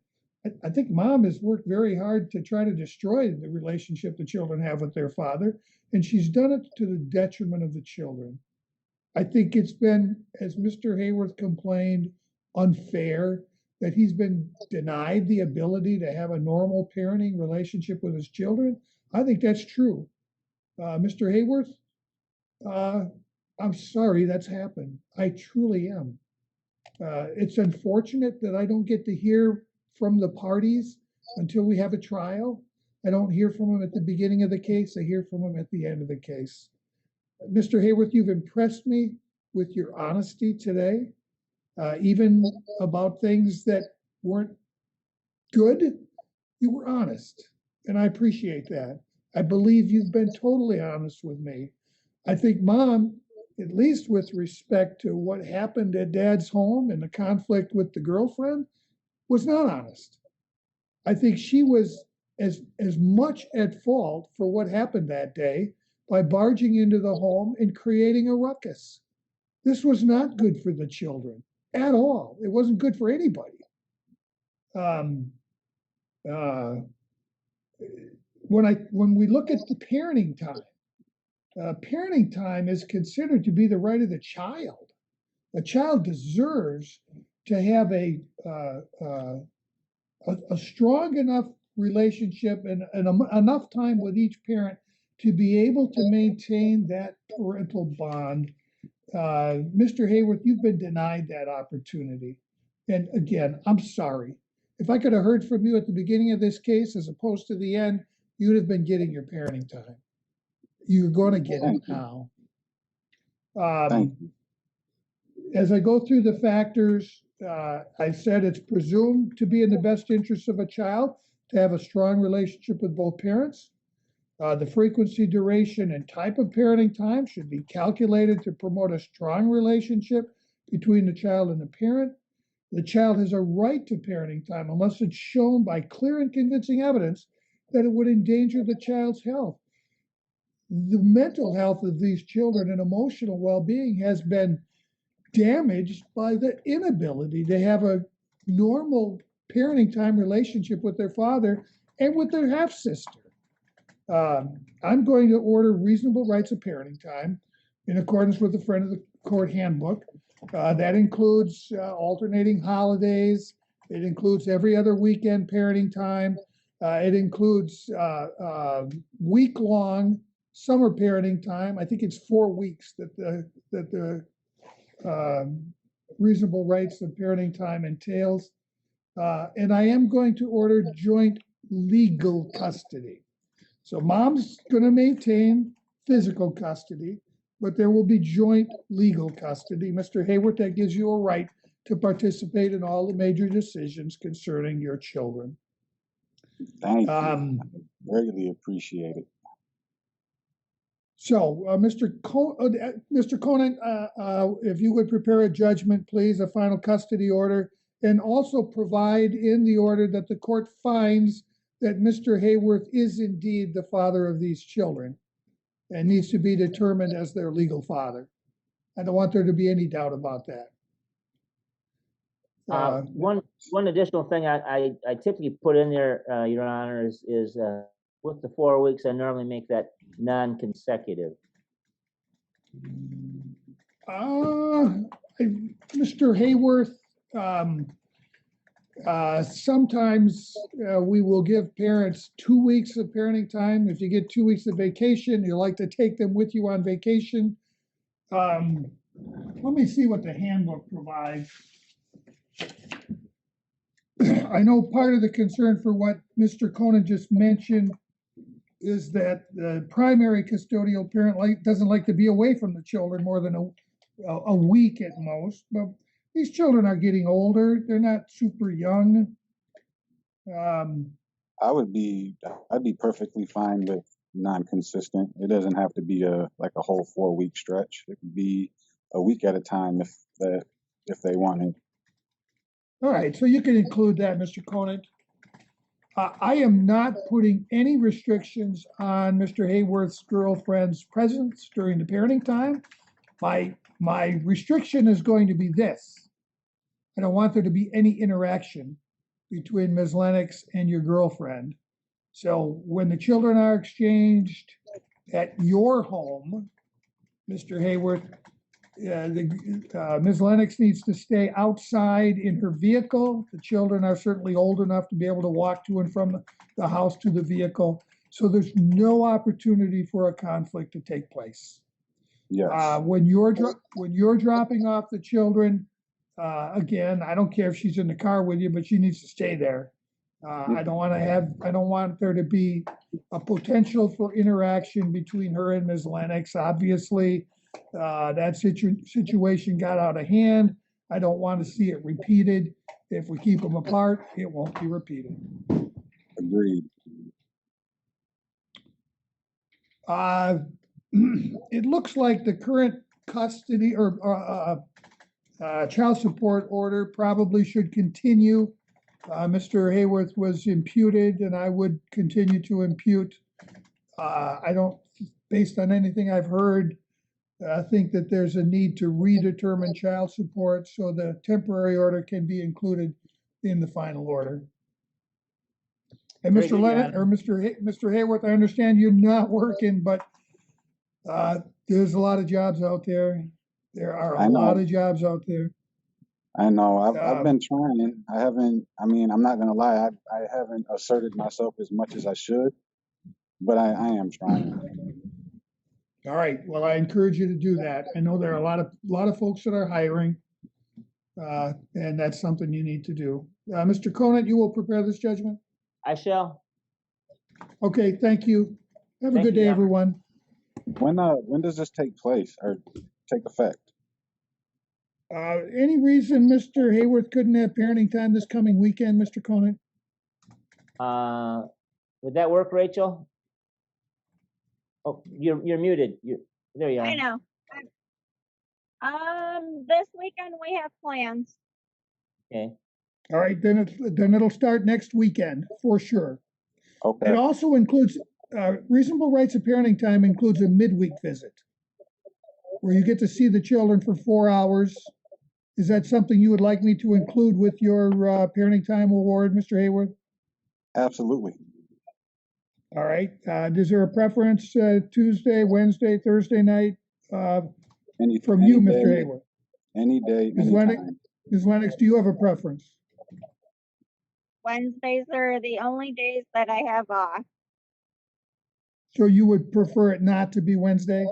I think mom has worked very hard to try to destroy the relationship the children have with their father, and she's done it to the detriment of the children. I think it's been, as Mr. Hayworth complained, unfair that he's been denied the ability to have a normal parenting relationship with his children. I think that's true. Mr. Hayworth, I'm sorry that's happened. I truly am. It's unfortunate that I don't get to hear from the parties until we have a trial. I don't hear from them at the beginning of the case. I hear from them at the end of the case. Mr. Hayworth, you've impressed me with your honesty today, even about things that weren't good. You were honest, and I appreciate that. I believe you've been totally honest with me. I think mom at least with respect to what happened at Dad's home and the conflict with the girlfriend, was not honest. I think she was as much at fault for what happened that day by barging into the home and creating a ruckus. This was not good for the children at all. It wasn't good for anybody. When we look at the parenting time is considered to be the right of the child. A child deserves to have a strong enough relationship and enough time with each parent to be able to maintain that parental bond. Mr. Hayworth, you've been denied that opportunity. And again, I'm sorry. If I could have heard from you at the beginning of this case as opposed to the end, you'd have been getting your parenting time. You're going to get it now. As I go through the factors, I said it's presumed to be in the best interest of a child to have a strong relationship with both parents. The frequency, duration, and type of parenting time should be calculated to promote a strong relationship between the child and the parent. The child has a right to parenting time unless it's shown by clear and convincing evidence that it would endanger the child's health. The mental health of these children and emotional well-being has been damaged by the inability to have a normal parenting time relationship with their father and with their half-sister. I'm going to order reasonable rights of parenting time in accordance with the friend of the court handbook. That includes alternating holidays. It includes every other weekend parenting time. It includes week-long summer parenting time. I think it's 4 weeks that the reasonable rights of parenting time entails. And I am going to order joint legal custody. So mom's going to maintain physical custody, but there will be joint legal custody. Mr. Hayworth, that gives you a right to participate in all the major decisions concerning your children. Thank you. Greatly appreciate it. So, Mr. Conan, if you would prepare a judgment, please, a final custody order, and also provide in the order that the court finds that Mr. Hayworth is indeed the father of these children and needs to be determined as their legal father. I don't want there to be any doubt about that. One additional thing I typically put in there, Your Honor, is with the 4 weeks, I normally make that non-consecutive. Mr. Hayworth, sometimes we will give parents 2 weeks of parenting time. If you get 2 weeks of vacation, you like to take them with you on vacation. Let me see what the handbook provides. I know part of the concern for what Mr. Conan just mentioned is that the primary custodial parent doesn't like to be away from the children more than a week at most. But these children are getting older. They're not super young. I'd be perfectly fine with non-consistent. It doesn't have to be a whole 4 week stretch. It could be a week at a time if they wanted. All right, so you can include that, Mr. Conant. I am not putting any restrictions on Mr. Hayworth's girlfriend's presence during the parenting time. My restriction is going to be this. I don't want there to be any interaction between Ms. Lennox and your girlfriend. So when the children are exchanged at your home, Mr. Hayworth, Ms. Lennox needs to stay outside in her vehicle. The children are certainly old enough to be able to walk to and from the house to the vehicle. So there's no opportunity for a conflict to take place. Yes. When you're dropping off the children, again, I don't care if she's in the car with you, but she needs to stay there. I don't want there to be a potential for interaction between her and Ms. Lennox. Obviously, that situation got out of hand. I don't want to see it repeated. If we keep them apart, it won't be repeated. Agreed. It looks like the current custody or child support order probably should continue. Mr. Hayworth was imputed, and I would continue to impute. I don't, based on anything I've heard, I think that there's a need to redetermine child support so the temporary order can be included in the final order. And Very Mr. good, Lennon, Your or Mr. Hayworth, I understand you're not working, but there's a lot of jobs out there. There are I a lot know. of jobs out there. I know. I've been trying. I haven't. I mean, I'm not gonna lie. I haven't asserted myself as much as I should, but I am trying. All right. Well, I encourage you to do that. I know there are a lot of folks that are hiring, and that's something you need to do. Mr. Conant, you will prepare this judgment. I shall. Okay. Thank you. Have a Thank good you, day, Your Honor. everyone. When does this take place or take effect? Any reason Mr. Hayworth couldn't have parenting time this coming weekend, Mr. Conant? Would that work, Rachel? Oh, you're muted. There you are. I know. This weekend we have plans. Okay. All right, then it'll start next weekend for sure. Okay. It also includes reasonable rights of parenting time includes a midweek visit where you get to see the children for 4 hours. Is that something you would like me to include with your parenting time award, Mr. Hayworth? Absolutely. All right. Is there a preference Tuesday, Wednesday, Thursday night from you, Mr. Day, Hayworth? any day, Ms. any Lennox, time. Ms. Lennox, do you have a preference? Wednesdays are the only days that I have off. So you would prefer it not to be Wednesday?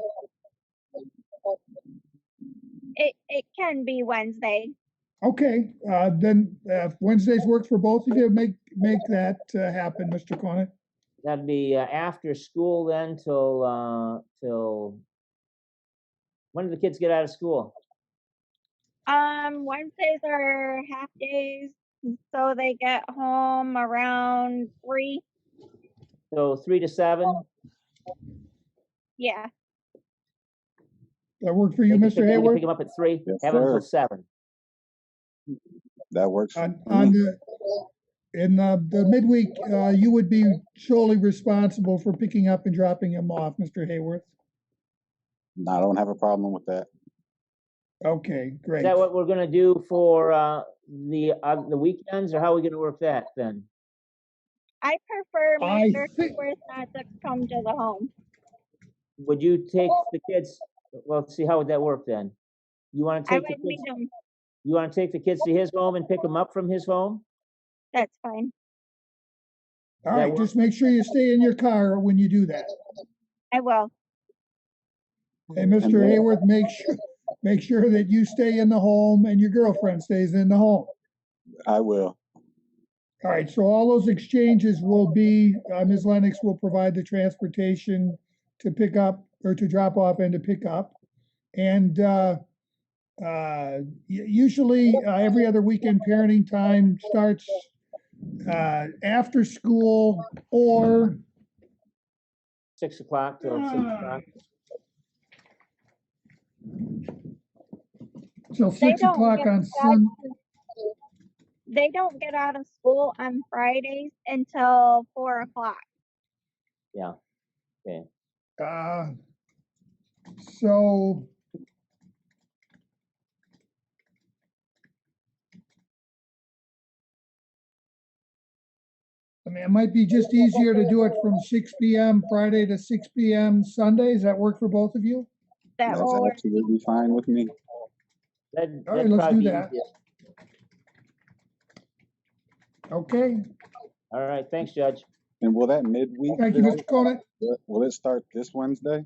It can be Wednesday. Okay, then if Wednesdays work for both of you, make that happen, Mr. Conant. That'd be after school then till when do the kids get out of school? Wednesdays are half days, so they get home around 3. So 3 to 7. Yeah. That work for you, They Mr. can Hayworth? pick them up at 3. Yes, Have them sir. till 7. That works for On me. in the midweek, you would be solely responsible for picking up and dropping him off, Mr. Hayworth. No, I don't have a problem with that. Okay, Is great. that what we're gonna do for the weekends, or how are we gonna work that then? I prefer I Mr. think- Hayworth not to come to the home. Would you take the kids? Well, let's see, how would that work then? You want to I take the would meet kids? him. You want to take the kids to his home and pick them up from his home? That's fine. All that right, work? just make sure you stay in your car when you do that. I will. And Mr. Hayworth, make sure that you stay in the home and your girlfriend stays in the home. I will. All right, so all those exchanges will be, Ms. Lennox will provide the transportation to pick up or to drop off and to pick up. And usually every other weekend parenting time starts after school or 6 o'clock till 6 o'clock. till They 6 don't o'clock get on out- Sunday. They don't get out of school on Fridays until 4 o'clock. Yeah. Okay. So I mean, it might be just easier to do it from 6 p.m. Friday to 6 p.m. Sunday. Does that work for both of you? That That's will work. absolutely fine with me. All right, That'd let's probably do be that. easiest. Okay. All right, thanks, Judge. And will that midweek Thank you, visit, Mr. Conant. will it start this Wednesday?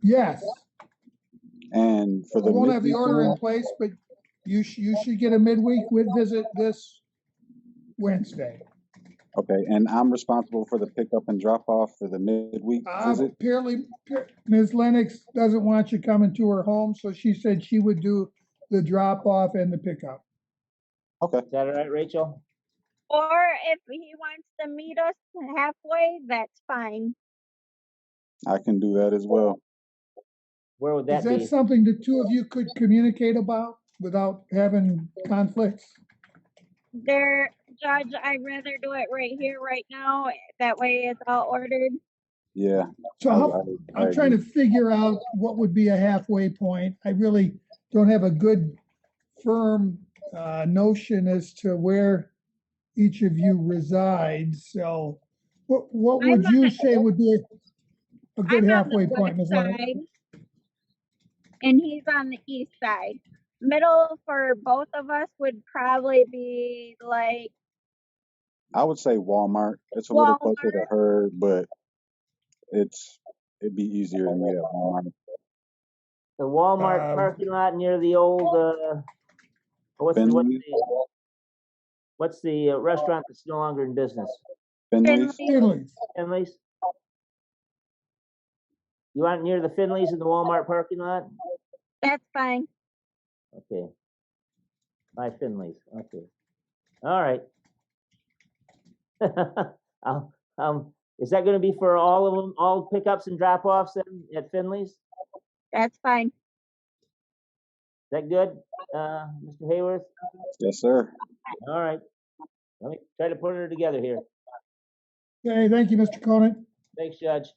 Yes. And for I the won't have the midweek order in one, place, but you should get a midweek visit this Wednesday. okay, and I'm responsible for the pickup and drop off for the midweek visit? Apparently, Ms. Lennox doesn't want you coming to her home, so she said she would do the drop off and the pickup. Okay, Is that all right, Rachel? Or if he wants to meet us halfway, that's fine. I can do that as well. Where would Is that that be? something the two of you could communicate about without having conflicts? Judge, I'd rather do it right here, right now. That way it's all ordered. Yeah, So I I'm trying agree. to figure out what would be a halfway point. I really don't have a good firm notion as to where each of you resides. So what I'm would on you the say would be a good I'm on halfway the point, west Ms. Leonard? side and he's on the east side. Middle for both of us would probably be like I would say Walmart. It's a little closer to Walmart. her, but it'd be easier to meet at Walmart. The Walmart Uh, parking lot near the old, Finley's, what's the restaurant that's no longer in business? Finley's. Finley's. Finley's? You want near the Finley's in the Walmart parking lot? That's fine. Okay. By Finley's. Okay. All right. Is that going to be for all of them, all pickups and drop-offs then at Finley's? Is That's fine. that good, Mr. Hayworth? Yes, sir. All right. Let me try to put her together here. Okay, thank you, Mr. Conant. Thanks, Judge.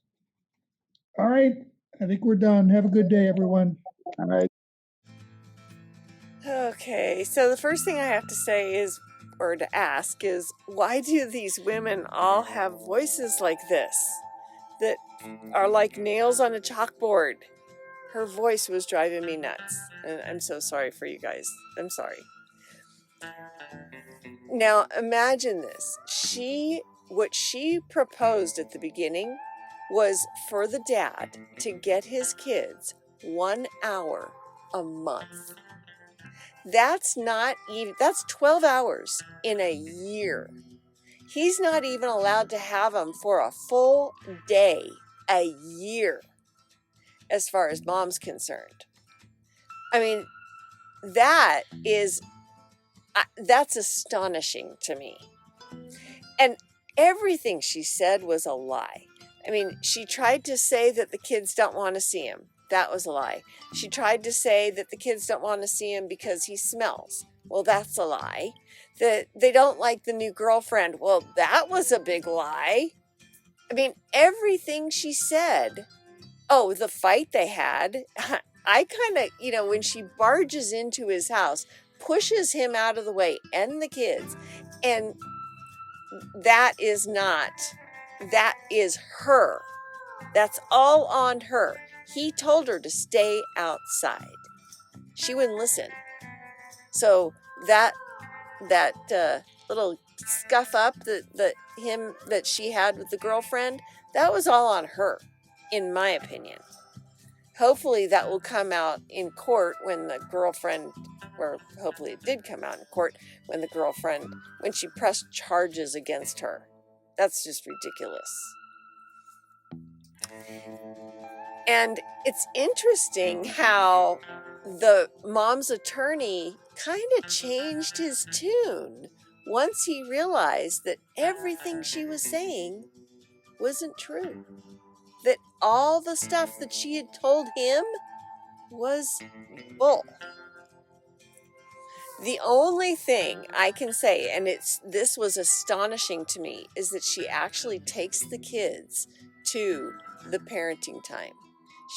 All right, I think we're done. Have a good day, everyone. All right. Okay, so the first thing I have to say is, or to ask, is why do these women all have voices like this that are like nails on a chalkboard? Her voice was driving me nuts, and I'm so sorry for you guys. I'm sorry. Now imagine this. What she proposed at the beginning was for the dad to get his kids 1 hour a month. That's 12 hours in a year. He's not even allowed to have them for a full day a year, as far as mom's concerned. I mean, that's astonishing to me. And everything she said was a lie. I mean, she tried to say that the kids don't want to see him. That was a lie. She tried to say that the kids don't want to see him because he smells. Well, that's a lie. That they don't like the new girlfriend. Well, that was a big lie. I mean, everything she said. Oh, the fight they had. I kind of, when she barges into his house, pushes him out of the way and the kids, and that is her. That's all on her. He told her to stay outside. She wouldn't listen. So that little scuff up that she had with the girlfriend, that was all on her, in my opinion. Hopefully that will come out in court when the girlfriend, or hopefully it did come out in court when she pressed charges against her. That's just ridiculous. And it's interesting how the mom's attorney kind of changed his tune once he realized that everything she was saying wasn't true. That all the stuff that she had told him was bull. The only thing I can say, and this was astonishing to me, is that she actually takes the kids to the parenting time.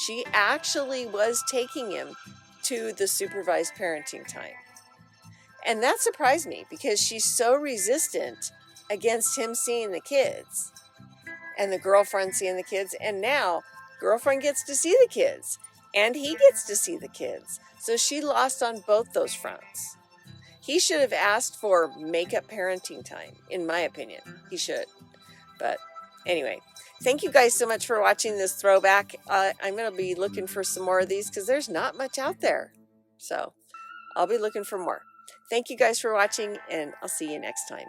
She actually was taking him to the supervised parenting time. And that surprised me because she's so resistant against him seeing the kids and the girlfriend seeing the kids. And now girlfriend gets to see the kids and he gets to see the kids. So she lost on both those fronts. He should have asked for make-up parenting time, in my opinion. He should. But anyway, thank you guys so much for watching this throwback. I'm going to be looking for some more of these because there's not much out there. So I'll be looking for more. Thank you guys for watching, and I'll see you next time.